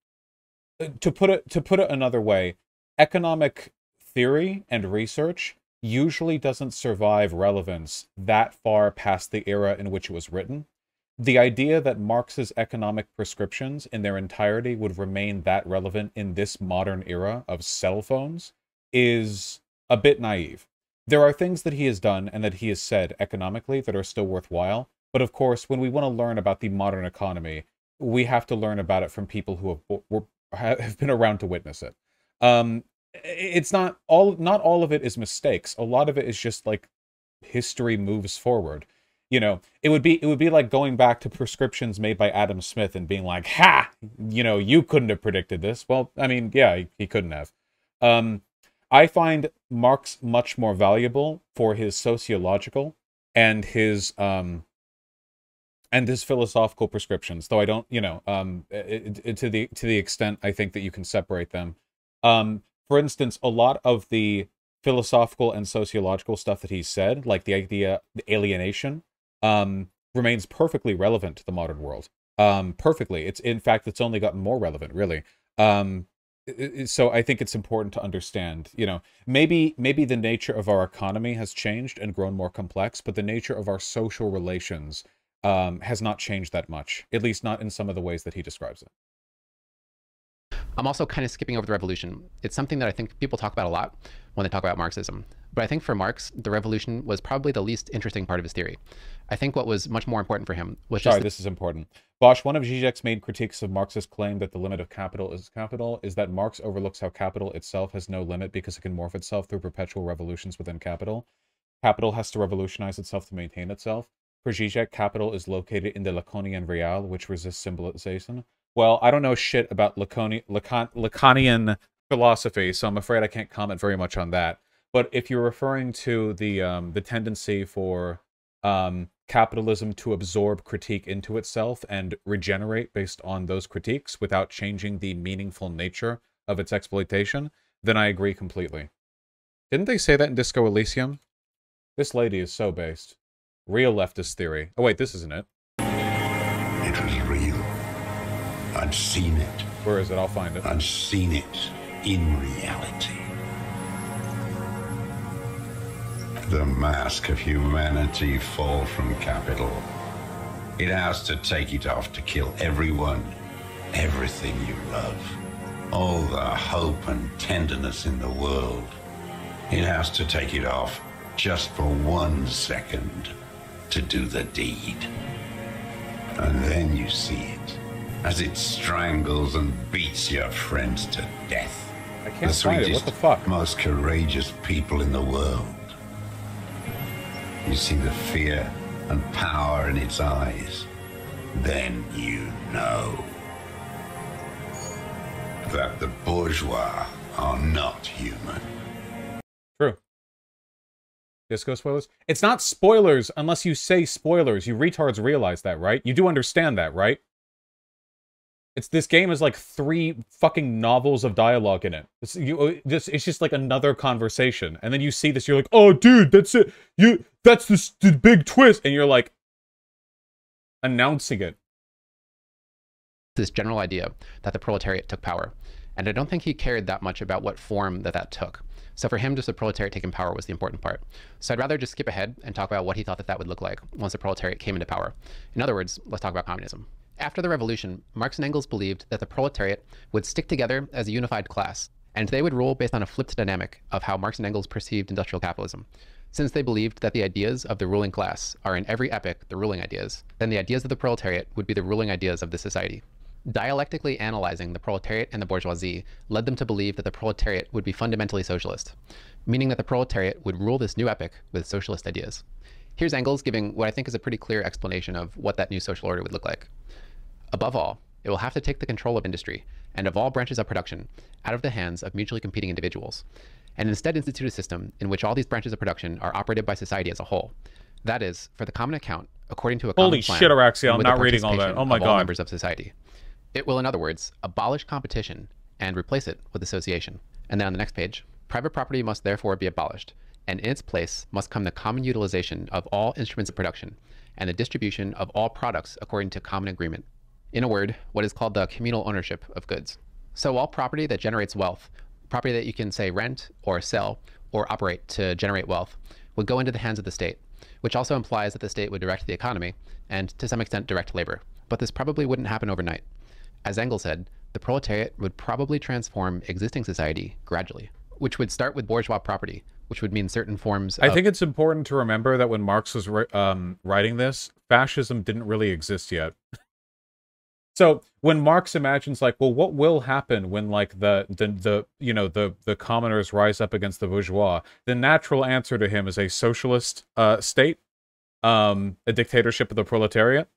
To put it another way, economic theory and research usually doesn't survive relevance that far past the era in which it was written. The idea that Marx's economic prescriptions in their entirety would remain that relevant in this modern era of cell phones is a bit naive. There are things that he has done and that he has said economically that are still worthwhile, but of course, when we want to learn about the modern economy, we have to learn about it from people who have been around to witness it. It's not all of it is mistakes. A lot of it is just like history moves forward. You know, it would be like going back to prescriptions made by Adam Smith and being like, "Ha! You know, you couldn't have predicted this." Well, I mean, yeah, he couldn't have. I find Marx much more valuable for his sociological and his philosophical prescriptions, though I don't, you know, to the extent I think that you can separate them. For instance, a lot of the philosophical and sociological stuff that he said, like the idea, the alienation, remains perfectly relevant to the modern world. Perfectly. In fact, it's only gotten more relevant, really. So I think it's important to understand, you know, maybe the nature of our economy has changed and grown more complex, but the nature of our social relations has not changed that much, at least not in some of the ways that he describes it. I'm also kind of skipping over the revolution. It's something that I think people talk about a lot when they talk about Marxism. But I think for Marx, the revolution was probably the least interesting part of his theory. I think what was much more important for him was just... Sorry, this is important. Vaush, one of Zizek's main critiques of Marx's claim that the limit of capital is that Marx overlooks how capital itself has no limit because it can morph itself through perpetual revolutions within capital. Capital has to revolutionize itself to maintain itself. For Zizek, capital is located in the Lacanian real, which resists symbolization. Well, I don't know shit about Lacanian philosophy, so I'm afraid I can't comment very much on that. But if you're referring to the tendency for capitalism to absorb critique into itself and regenerate based on those critiques without changing the meaningful nature of its exploitation, then I agree completely. Didn't they say that in Disco Elysium? This lady is so based. Real leftist theory. Oh wait, this isn't it. It was real. I'd seen it. Where is it? I'll find it. I'd seen it in reality. The mask of humanity fall from capital. It has to take it off to kill everyone, everything you love. All the hope and tenderness in the world. It has to take it off just for 1 second to do the deed. And then you see it as it strangles and beats your friends to death. I can't find it. What the fuck? Most courageous people in the world. You see the fear and power in its eyes. Then you know that the bourgeois are not human. True. Disco spoilers? It's not spoilers unless you say spoilers. You retards realize that, right? You do understand that, right? This game is like 3 fucking novels of dialogue in it. It's just like another conversation. And then you see this, you're like, oh dude, that's it. That's the big twist. And you're like announcing it. This general idea that the proletariat took power. And I don't think he cared that much about what form that took. So for him, just the proletariat taking power was the important part. So I'd rather just skip ahead and talk about what he thought that would look like once the proletariat came into power. In other words, let's talk about communism. After the revolution, Marx and Engels believed that the proletariat would stick together as a unified class, and they would rule based on a flipped dynamic of how Marx and Engels perceived industrial capitalism. Since they believed that the ideas of the ruling class are in every epoch the ruling ideas, then the ideas of the proletariat would be the ruling ideas of the society. Dialectically analyzing the proletariat and the bourgeoisie led them to believe that the proletariat would be fundamentally socialist, meaning that the proletariat would rule this new epoch with socialist ideas. Here's Engels giving what I think is a pretty clear explanation of what that new social order would look like. Above all, it will have to take the control of industry and of all branches of production out of the hands of mutually competing individuals, and instead institute a system in which all these branches of production are operated by society as a whole. That is, for the common account, according to a common plan. Holy shit, Araxia, I'm not reading all that. Oh my god. All members of society. It will, in other words, abolish competition and replace it with association. And then on the next page, private property must therefore be abolished, and in its place must come the common utilization of all instruments of production and the distribution of all products according to common agreement. In a word, what is called the communal ownership of goods. So all property that generates wealth, property that you can say rent or sell or operate to generate wealth, would go into the hands of the state, which also implies that the state would direct the economy and to some extent direct labor. But this probably wouldn't happen overnight. As Engels said, the proletariat would probably transform existing society gradually, which would start with bourgeois property, which would mean certain forms of... I think it's important to remember that when Marx was writing this, fascism didn't really exist yet. So when Marx imagines like, well, what will happen when like the commoners rise up against the bourgeois? The natural answer to him is a socialist state, a dictatorship of the proletariat,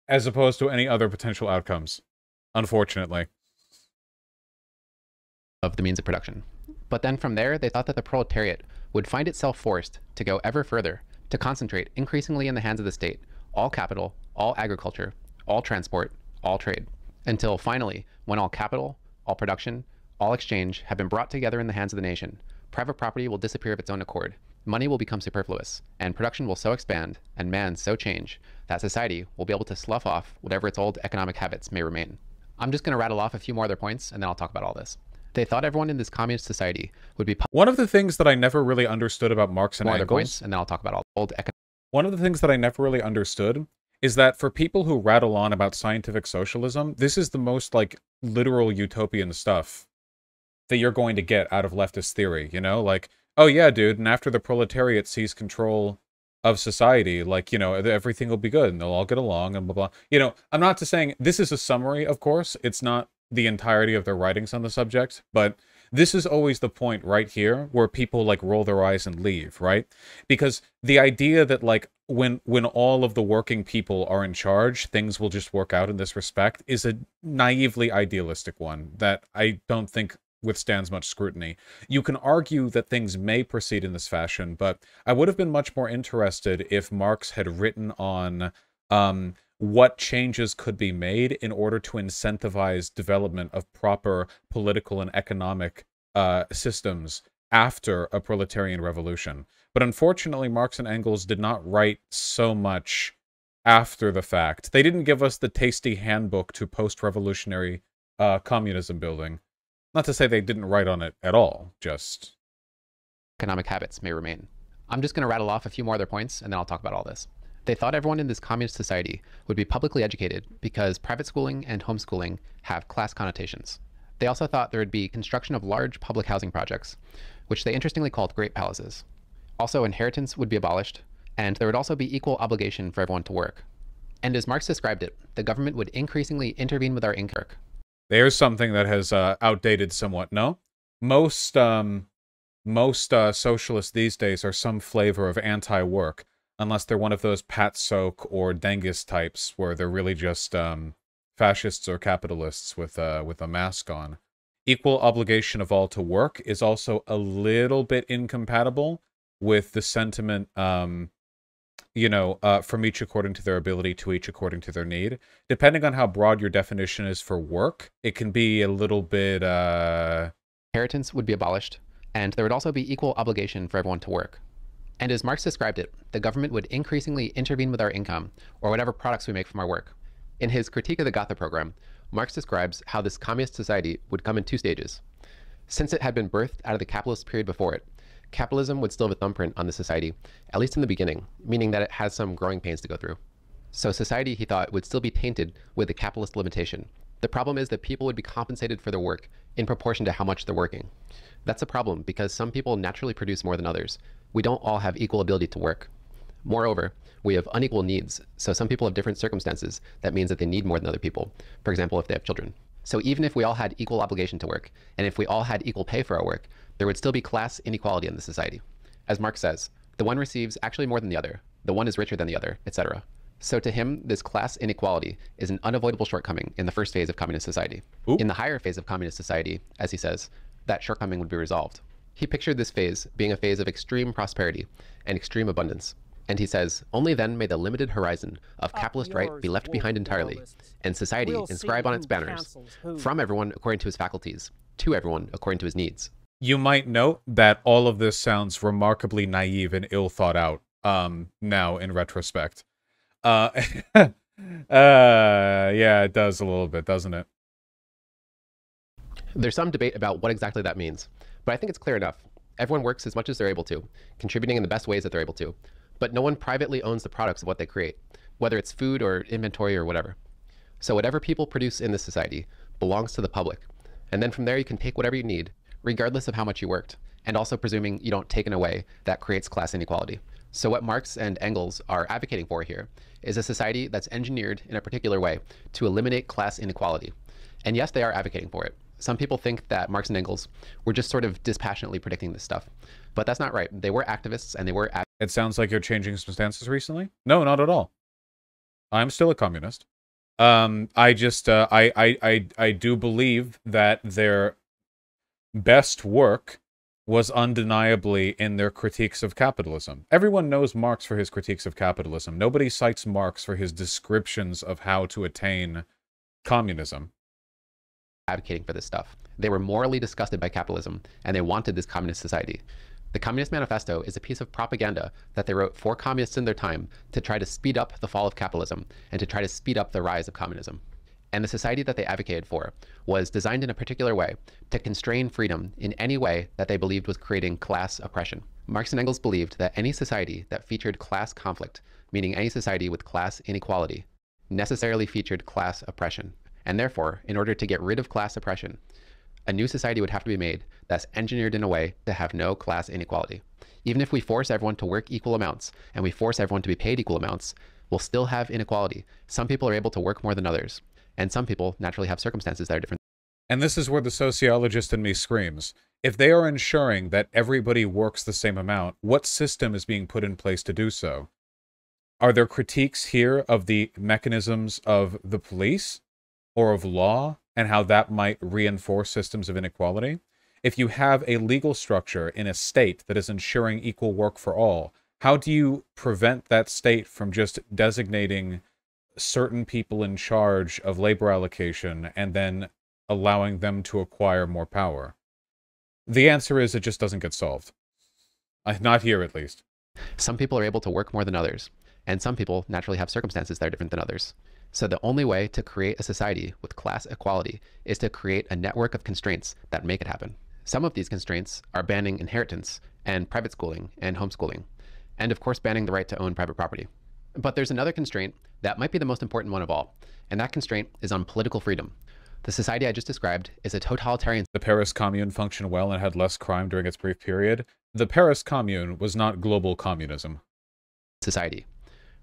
as opposed to any other potential outcomes, unfortunately. Of the means of production. But then from there, they thought that the proletariat would find itself forced to go ever further, to concentrate increasingly in the hands of the state, all capital, all agriculture, all transport, all trade, until finally, when all capital, all production, all exchange have been brought together in the hands of the nation, private property will disappear of its own accord, money will become superfluous, and production will so expand, and man so change, that society will be able to slough off whatever its old economic habits may remain. I'm just going to rattle off a few more other points, and then I'll talk about all this. They thought everyone in this communist society would be... One of the things that I never really understood about Marx and Engels... points, and then I'll talk about all old economic... One of the things that I never really understood is that for people who rattle on about scientific socialism, this is the most, like, literal utopian stuff that you're going to get out of leftist theory, you know? Like, oh yeah, dude, and after the proletariat sees control of society, like, you know, everything will be good and they'll all get along and blah, blah. You know, I'm not just saying, this is a summary, of course. It's not the entirety of their writings on the subject, but this is always the point right here where people, like, roll their eyes and leave, right? Because the idea that, like, when all of the working people are in charge, things will just work out in this respect is a naively idealistic one that I don't think withstands much scrutiny. You can argue that things may proceed in this fashion, but I would have been much more interested if Marx had written on what changes could be made in order to incentivize development of proper political and economic systems after a proletarian revolution. But unfortunately, Marx and Engels did not write so much after the fact. They didn't give us the tasty handbook to post-revolutionary communism building. Not to say they didn't write on it at all, just... Economic habits may remain. I'm just going to rattle off a few more other points, and then I'll talk about all this. They thought everyone in this communist society would be publicly educated because private schooling and homeschooling have class connotations. They also thought there would be construction of large public housing projects, which they interestingly called great palaces. Also, inheritance would be abolished, and there would also be equal obligation for everyone to work. And as Marx described it, the government would increasingly intervene with our income. There's something that has outdated somewhat, no? Most socialists these days are some flavor of anti-work, unless they're one of those Pat Soak or Dengis types where they're really just fascists or capitalists with a mask on. Equal obligation of all to work is also a little bit incompatible with the sentiment, you know, from each according to their ability to each according to their need. Depending on how broad your definition is for work, it can be a little bit... Inheritance would be abolished, and there would also be equal obligation for everyone to work. And as Marx described it, the government would increasingly intervene with our income, or whatever products we make from our work. In his Critique of the Gotha program, Marx describes how this communist society would come in two stages. Since it had been birthed out of the capitalist period before it, capitalism would still have a thumbprint on the society, at least in the beginning, meaning that it has some growing pains to go through. So society, he thought, would still be tainted with the capitalist limitation. The problem is that people would be compensated for their work in proportion to how much they're working. That's a problem because some people naturally produce more than others. We don't all have equal ability to work. Moreover, we have unequal needs, so some people have different circumstances. That means that they need more than other people, for example, if they have children. So even if we all had equal obligation to work, and if we all had equal pay for our work, there would still be class inequality in the society. As Marx says, the one receives actually more than the other, the one is richer than the other, etc. So to him, this class inequality is an unavoidable shortcoming in the first phase of communist society. Ooh. In the higher phase of communist society, as he says, that shortcoming would be resolved. He pictured this phase being a phase of extreme prosperity and extreme abundance. And he says, only then may the limited horizon of capitalist right be left behind entirely, and society inscribe on its banners, from everyone according to his faculties, to everyone according to his needs. You might note that all of this sounds remarkably naive and ill thought out, now in retrospect. Yeah, it does a little bit, doesn't it? There's some debate about what exactly that means, but I think it's clear enough. Everyone works as much as they're able to, contributing in the best ways that they're able to, but no one privately owns the products of what they create, whether it's food or inventory or whatever. So whatever people produce in this society belongs to the public, and then from there you can take whatever you need, regardless of how much you worked, and also presuming you don't take it away, that creates class inequality. So what Marx and Engels are advocating for here is a society that's engineered in a particular way to eliminate class inequality. And yes, they are advocating for it. Some people think that Marx and Engels were just sort of dispassionately predicting this stuff, but that's not right. They were activists and they were... It sounds like you're changing some stances recently? No, not at all. I'm still a communist. I do believe that their best work was undeniably in their critiques of capitalism. Everyone knows Marx for his critiques of capitalism. Nobody cites Marx for his descriptions of how to attain communism. Advocating for this stuff. They were morally disgusted by capitalism, and they wanted this communist society. The Communist Manifesto is a piece of propaganda that they wrote for communists in their time to try to speed up the fall of capitalism and to try to speed up the rise of communism. And the society that they advocated for was designed in a particular way to constrain freedom in any way that they believed was creating class oppression. Marx and Engels believed that any society that featured class conflict, meaning any society with class inequality, necessarily featured class oppression. And therefore, in order to get rid of class oppression, A new society would have to be made that's engineered in a way to have no class inequality. Even if we force everyone to work equal amounts and we force everyone to be paid equal amounts, we'll still have inequality. Some people are able to work more than others, and some people naturally have circumstances that are different. And this is where the sociologist in me screams. If they are ensuring that everybody works the same amount, what system is being put in place to do so? Are there critiques here of the mechanisms of the police or of law and how that might reinforce systems of inequality? If you have a legal structure in a state that is ensuring equal work for all, how do you prevent that state from just designating certain people in charge of labor allocation and then allowing them to acquire more power? The answer is it just doesn't get solved. Not here, at least. Some people are able to work more than others, and some people naturally have circumstances that are different than others. So the only way to create a society with class equality is to create a network of constraints that make it happen. Some of these constraints are banning inheritance and private schooling and homeschooling, and of course banning the right to own private property. But there's another constraint that might be the most important one of all, and that constraint is on political freedom. The society I just described is a totalitarian. The Paris Commune functioned well and had less crime during its brief period. The Paris Commune was not global communism. Society.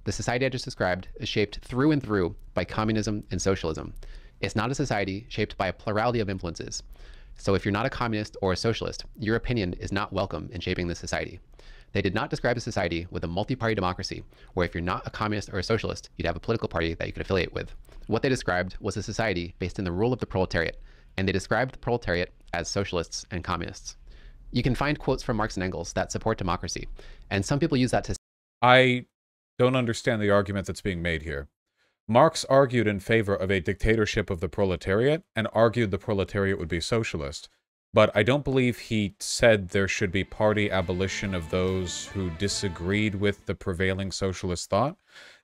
The society I just described is shaped through and through by communism and socialism. It's not a society shaped by a plurality of influences. So if you're not a communist or a socialist, your opinion is not welcome in shaping this society. They did not describe a society with a multi-party democracy, where if you're not a communist or a socialist, you'd have a political party that you could affiliate with. What they described was a society based in the rule of the proletariat, and they described the proletariat as socialists and communists. You can find quotes from Marx and Engels that support democracy, and some people use that to... I don't understand the argument that's being made here. Marx argued in favor of a dictatorship of the proletariat and argued the proletariat would be socialist. But I don't believe he said there should be party abolition of those who disagreed with the prevailing socialist thought.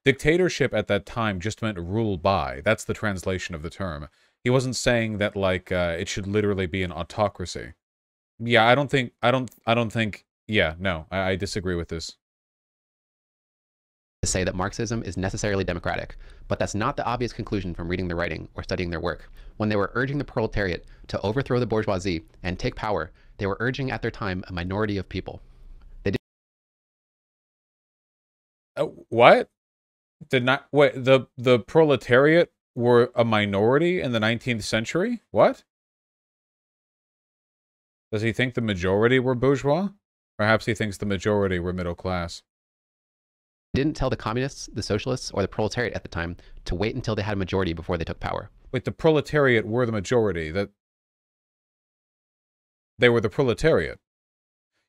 Dictatorship at that time just meant rule by. That's the translation of the term. He wasn't saying that, like, it should literally be an autocracy. Yeah, I don't think, yeah, no, I disagree with this. To say that Marxism is necessarily democratic, but that's not the obvious conclusion from reading their writing or studying their work. When they were urging the proletariat to overthrow the bourgeoisie and take power, they were urging at their time a minority of people. They did what? Did not wait, the proletariat were a minority in the 19th century? What? Does he think the majority were bourgeois? Perhaps he thinks the majority were middle class. Didn't tell the communists, the socialists, or the proletariat at the time to wait until they had a majority before they took power. Wait, the proletariat were the majority. That they were the proletariat.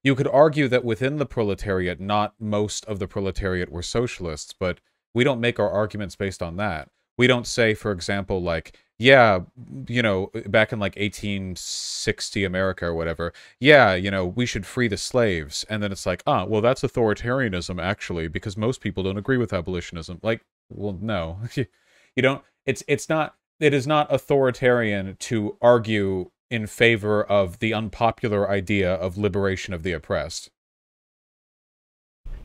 You could argue that within the proletariat, not most of the proletariat were socialists, but we don't make our arguments based on that. We don't say, for example, like, yeah, you know, back in like 1860 America or whatever, yeah, you know, we should free the slaves. And then it's like, ah, well, that's authoritarianism, actually, because most people don't agree with abolitionism. Like, well, no, you don't, it is not authoritarian to argue in favor of the unpopular idea of liberation of the oppressed.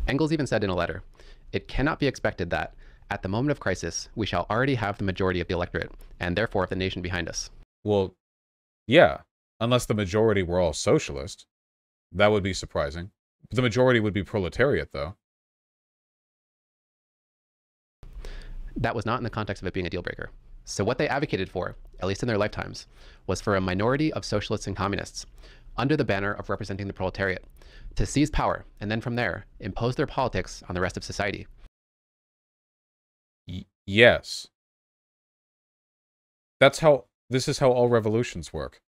Engels even said in a letter, "It cannot be expected that, at the moment of crisis, we shall already have the majority of the electorate, and therefore of the nation behind us." Well, yeah, unless the majority were all socialist. That would be surprising. The majority would be proletariat, though. That was not in the context of it being a deal breaker. So what they advocated for, at least in their lifetimes, was for a minority of socialists and communists, under the banner of representing the proletariat, to seize power, and then from there, impose their politics on the rest of society. Yes. This is how all revolutions work.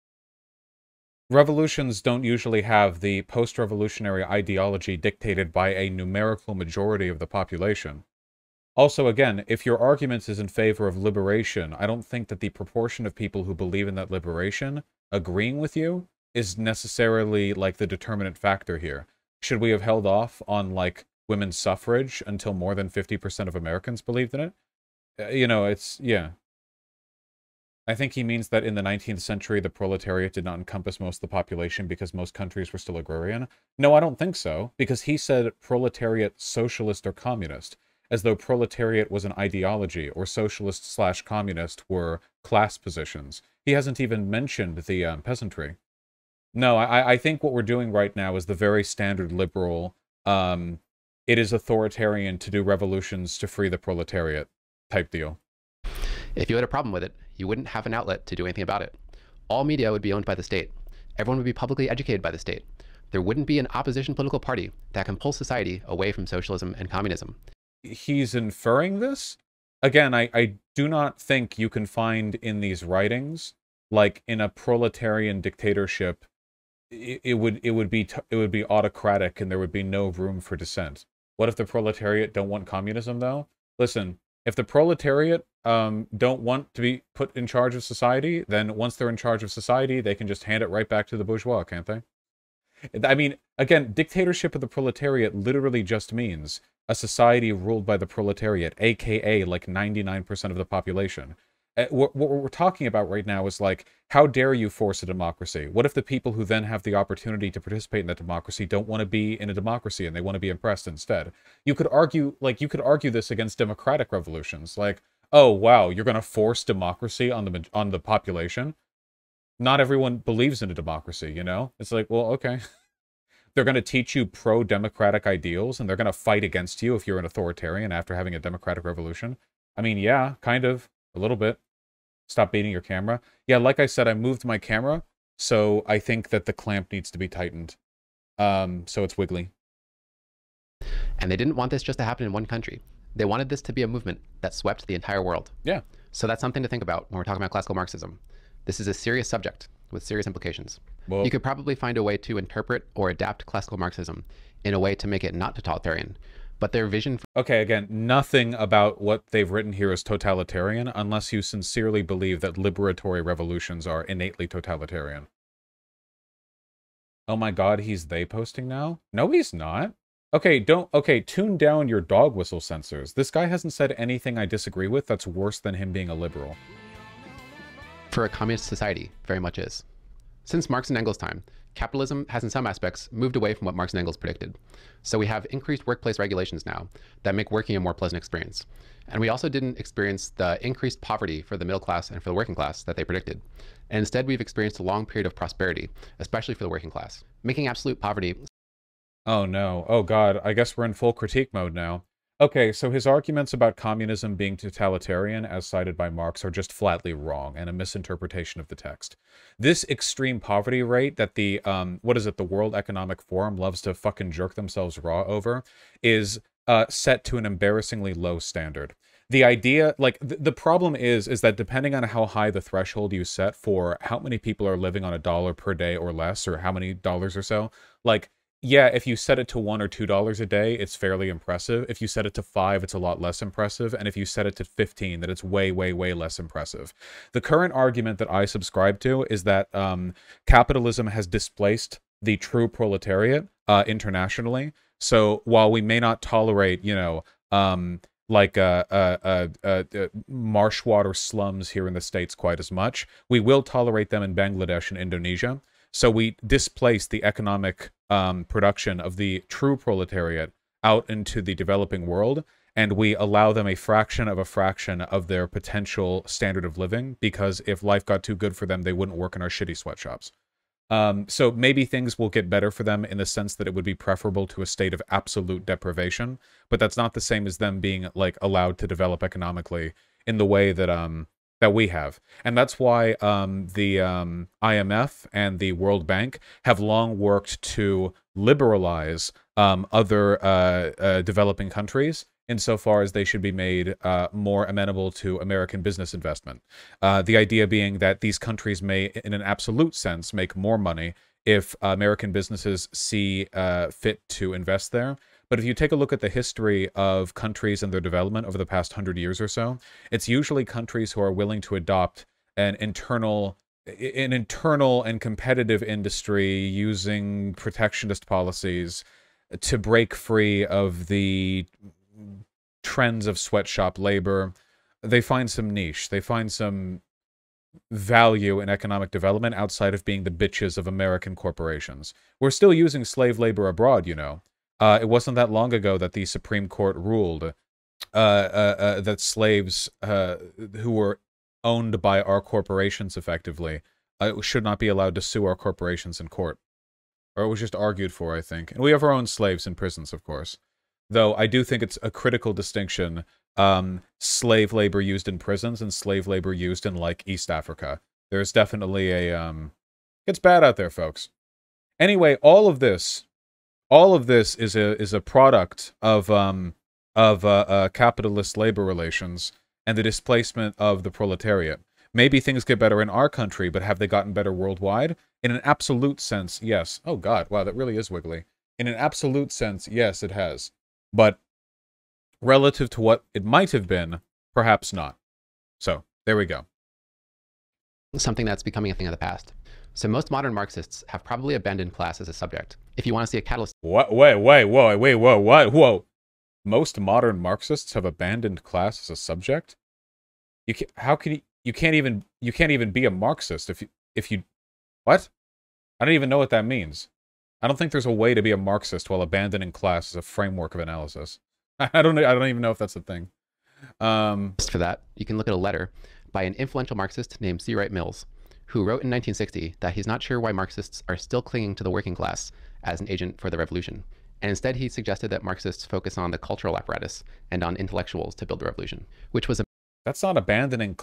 Revolutions don't usually have the post-revolutionary ideology dictated by a numerical majority of the population. Also, again, if your argument is in favor of liberation, I don't think that the proportion of people who believe in that liberation agreeing with you is necessarily, like, the determinant factor here. Should we have held off on, like, women's suffrage until more than 50% of Americans believed in it? You know, it's, yeah. I think he means that in the 19th century, the proletariat did not encompass most of the population because most countries were still agrarian. No, I don't think so, because he said proletariat, socialist, or communist. as though proletariat was an ideology or socialist/communist were class positions. He hasn't even mentioned the peasantry. No, I think what we're doing right now is the very standard liberal, it is authoritarian to do revolutions to free the proletariat type deal. If you had a problem with it, you wouldn't have an outlet to do anything about it. All media would be owned by the state. Everyone would be publicly educated by the state. There wouldn't be an opposition political party that can pull society away from socialism and communism. He's inferring this? Again, I do not think you can find in these writings, like in a proletarian dictatorship, it would be autocratic and there would be no room for dissent. What if the proletariat don't want communism though? Listen, if the proletariat don't want to be put in charge of society, then once they're in charge of society, they can just hand it right back to the bourgeois, can't they? I mean, again, dictatorship of the proletariat literally just means a society ruled by the proletariat, aka like 99% of the population. What we're talking about right now is like, how dare you force a democracy? What if the people who then have the opportunity to participate in that democracy don't want to be in a democracy and they want to be oppressed instead? You could argue this against democratic revolutions, like, oh wow, you're going to force democracy on the population? Not everyone believes in a democracy, you know? It's like, well, okay. They're going to teach you pro-democratic ideals and they're going to fight against you if you're an authoritarian after having a democratic revolution. I mean, yeah, kind of. A little bit. Stop beating your camera. Yeah, like I said, I moved my camera, so I think that the clamp needs to be tightened. So it's wiggly. And they didn't want this just to happen in one country. They wanted this to be a movement that swept the entire world. Yeah. So that's something to think about when we're talking about classical Marxism. This is a serious subject with serious implications. Well, you could probably find a way to interpret or adapt classical Marxism in a way to make it not totalitarian, but their vision for okay, again, nothing about what they've written here is totalitarian unless you sincerely believe that liberatory revolutions are innately totalitarian. Oh my god, he's they posting now? No, he's not. Okay, tune down your dog whistle sensors. This guy hasn't said anything I disagree with that's worse than him being a liberal. For a communist society, very much is. Since Marx and Engels' time, capitalism has in some aspects moved away from what Marx and Engels predicted. So we have increased workplace regulations now that make working a more pleasant experience. And we also didn't experience the increased poverty for the middle class and for the working class that they predicted. And instead, we've experienced a long period of prosperity, especially for the working class, making absolute poverty. Oh no, oh god, I guess we're in full critique mode now. Okay, so his arguments about communism being totalitarian, as cited by Marx, are just flatly wrong and a misinterpretation of the text. This extreme poverty rate that the, the World Economic Forum loves to fucking jerk themselves raw over, is set to an embarrassingly low standard. The idea, like, the problem is that depending on how high the threshold you set for how many people are living on $1 per day or less, or how many dollars or so, like, yeah, if you set it to $1 or $2 a day, it's fairly impressive. If you set it to 5, it's a lot less impressive. And if you set it to 15, then it's way, way, way less impressive. The current argument that I subscribe to is that capitalism has displaced the true proletariat internationally. So while we may not tolerate, you know, marshwater slums here in the States quite as much, we will tolerate them in Bangladesh and Indonesia. So we displace the economic production of the true proletariat out into the developing world, and we allow them a fraction of their potential standard of living, because if life got too good for them, they wouldn't work in our shitty sweatshops. So maybe things will get better for them in the sense that it would be preferable to a state of absolute deprivation, but that's not the same as them being, like, allowed to develop economically in the way that that we have. And that's why the IMF and the World Bank have long worked to liberalize other developing countries insofar as they should be made more amenable to American business investment. The idea being that these countries may, in an absolute sense, make more money if American businesses see fit to invest there. But if you take a look at the history of countries and their development over the past 100 years or so, it's usually countries who are willing to adopt an internal and competitive industry using protectionist policies to break free of the trends of sweatshop labor. They find some niche. They find some value in economic development outside of being the bitches of American corporations. We're still using slave labor abroad, you know. It wasn't that long ago that the Supreme Court ruled that slaves who were owned by our corporations effectively should not be allowed to sue our corporations in court. Or it was just argued for, I think. And we have our own slaves in prisons, of course. Though I do think it's a critical distinction, slave labor used in prisons and slave labor used in, like, East Africa. There's definitely a, it's bad out there, folks. Anyway, all of this is a product of capitalist labor relations and the displacement of the proletariat. Maybe things get better in our country, but have they gotten better worldwide? In an absolute sense, yes. Oh god, wow, that really is wiggly. In an absolute sense, yes, it has. But relative to what it might have been, perhaps not. So, there we go. Something that's becoming a thing of the past. So most modern Marxists have probably abandoned class as a subject. If you want to see a catalyst... What? Wait, whoa. Most modern Marxists have abandoned class as a subject? You can't, how can you can't even be a Marxist if you what? I don't even know what that means. I don't think there's a way to be a Marxist while abandoning class as a framework of analysis. I don't even know if that's a thing. For that, you can look at a letter by an influential Marxist named C. Wright Mills, who wrote in 1960 that he's not sure why Marxists are still clinging to the working class as an agent for the revolution. And instead, he suggested that Marxists focus on the cultural apparatus and on intellectuals to build the revolution, which was a... That's not abandoning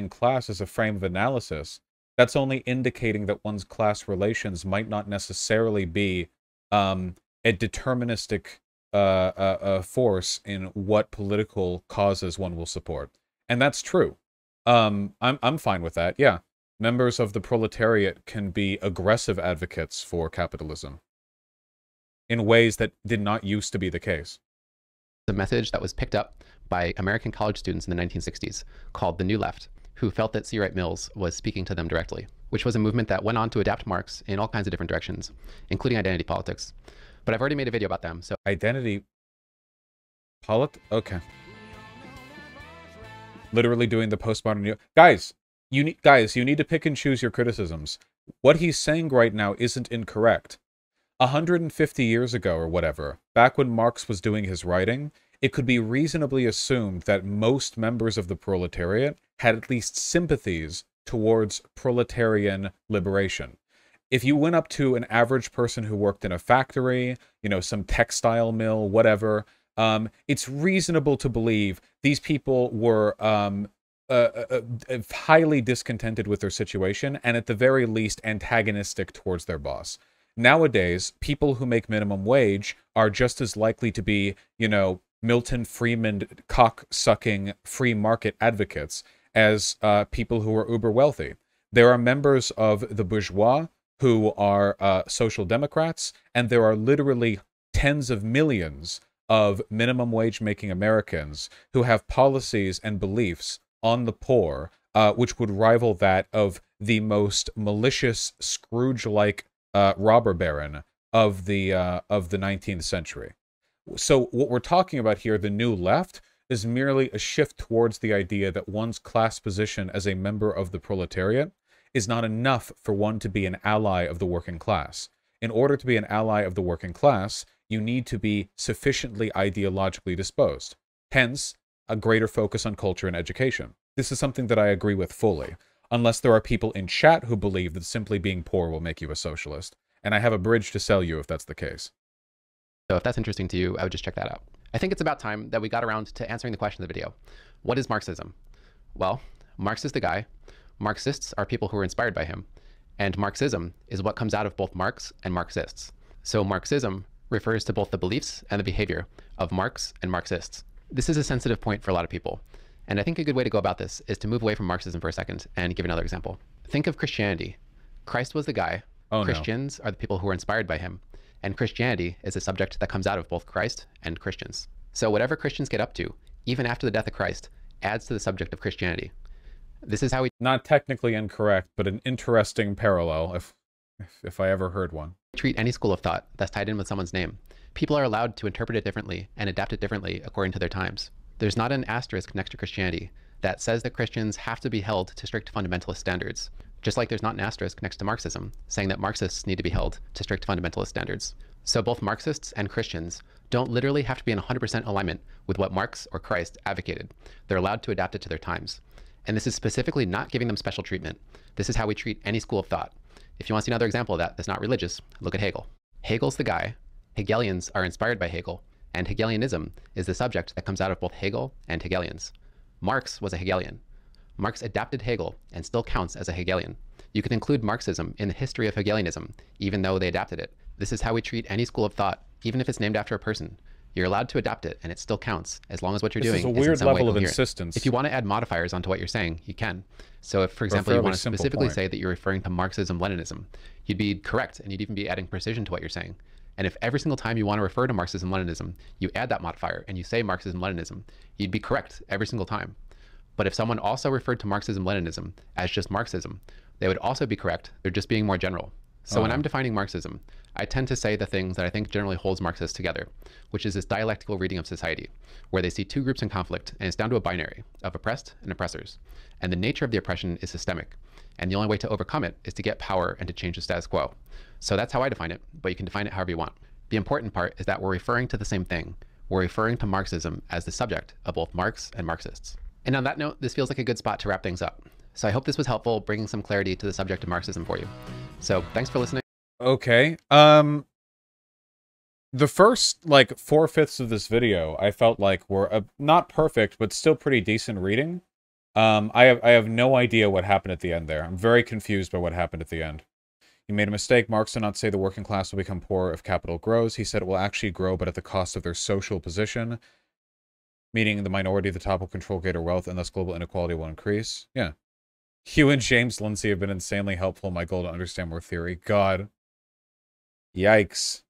class as a frame of analysis. That's only indicating that one's class relations might not necessarily be a deterministic force in what political causes one will support. And that's true. I'm fine with that, yeah. Members of the proletariat can be aggressive advocates for capitalism in ways that did not used to be the case. The message that was picked up by American college students in the 1960s called the New Left, who felt that C. Wright Mills was speaking to them directly, which was a movement that went on to adapt Marx in all kinds of different directions, including identity politics. But I've already made a video about them, so... Identity... Okay. Literally doing the postmodern... Guys, you need to pick and choose your criticisms. What he's saying right now isn't incorrect. 150 years ago or whatever, back when Marx was doing his writing, it could be reasonably assumed that most members of the proletariat had at least sympathies towards proletarian liberation. If you went up to an average person who worked in a factory, you know, some textile mill, whatever, it's reasonable to believe these people were highly discontented with their situation and at the very least antagonistic towards their boss. Nowadays, people who make minimum wage are just as likely to be, you know, Milton Friedman cock-sucking free market advocates as people who are uber wealthy. There are members of the bourgeois who are social democrats, and there are literally tens of millions of minimum wage making Americans who have policies and beliefs on the poor which would rival that of the most malicious Scrooge-like robber baron of the 19th century. So what we're talking about here, the New Left, is merely a shift towards the idea that one's class position as a member of the proletariat is not enough for one to be an ally of the working class. In order to be an ally of the working class, you need to be sufficiently ideologically disposed. Hence, a greater focus on culture and education. This is something that I agree with fully, unless there are people in chat who believe that simply being poor will make you a socialist. And I have a bridge to sell you if that's the case. So if that's interesting to you, I would just check that out. I think it's about time that we got around to answering the question of the video. What is Marxism? Well, Marx is the guy. Marxists are people who are inspired by him. And Marxism is what comes out of both Marx and Marxists. So Marxism refers to both the beliefs and the behavior of Marx and Marxists. This is a sensitive point for a lot of people. And I think a good way to go about this is to move away from Marxism for a second and give another example. Think of Christianity. Christ was the guy. Oh, Christians are the people who are inspired by him. And Christianity is a subject that comes out of both Christ and Christians. So whatever Christians get up to, even after the death of Christ, adds to the subject of Christianity. This is how we... Not technically incorrect, but an interesting parallel, if I ever heard one. Treat any school of thought that's tied in with someone's name. People are allowed to interpret it differently and adapt it differently according to their times. There's not an asterisk next to Christianity that says that Christians have to be held to strict fundamentalist standards. Just like there's not an asterisk next to Marxism saying that Marxists need to be held to strict fundamentalist standards. So both Marxists and Christians don't literally have to be in 100% alignment with what Marx or Christ advocated. They're allowed to adapt it to their times. And this is specifically not giving them special treatment. This is how we treat any school of thought. If you want to see another example of that that's not religious, look at Hegel. Hegel's the guy. Hegelians are inspired by Hegel, and Hegelianism is the subject that comes out of both Hegel and Hegelians. Marx was a Hegelian. Marx adapted Hegel and still counts as a Hegelian. You can include Marxism in the history of Hegelianism, even though they adapted it. This is how we treat any school of thought, even if it's named after a person. You're allowed to adapt it, and it still counts, as long as what you're doing is in some way coherent. This is a weird level of insistence. If you want to add modifiers onto what you're saying, you can. So if, for example, you want to specifically say that you're referring to Marxism-Leninism, you'd be correct, and you'd even be adding precision to what you're saying. And if every single time you want to refer to Marxism-Leninism, you add that modifier, and you say Marxism-Leninism, you'd be correct every single time. But if someone also referred to Marxism-Leninism as just Marxism, they would also be correct. They're just being more general. So when I'm defining Marxism, I tend to say the things that I think generally holds Marxists together, which is this dialectical reading of society, where they see two groups in conflict, and it's down to a binary of oppressed and oppressors. And the nature of the oppression is systemic. And the only way to overcome it is to get power and to change the status quo. So that's how I define it, but you can define it however you want. The important part is that we're referring to the same thing. We're referring to Marxism as the subject of both Marx and Marxists. And on that note, this feels like a good spot to wrap things up. So I hope this was helpful, bringing some clarity to the subject of Marxism for you. So thanks for listening. Okay. The first, like, 4/5 of this video, I felt like were not perfect, but still pretty decent reading. I have no idea what happened at the end there. I'm very confused by what happened at the end. He made a mistake. Marx did not say the working class will become poor if capital grows. He said it will actually grow, but at the cost of their social position, meaning the minority at the top will control greater wealth, and thus global inequality will increase. Yeah. Hugh and James Lindsay have been insanely helpful in my goal to understand more theory. God. Yikes.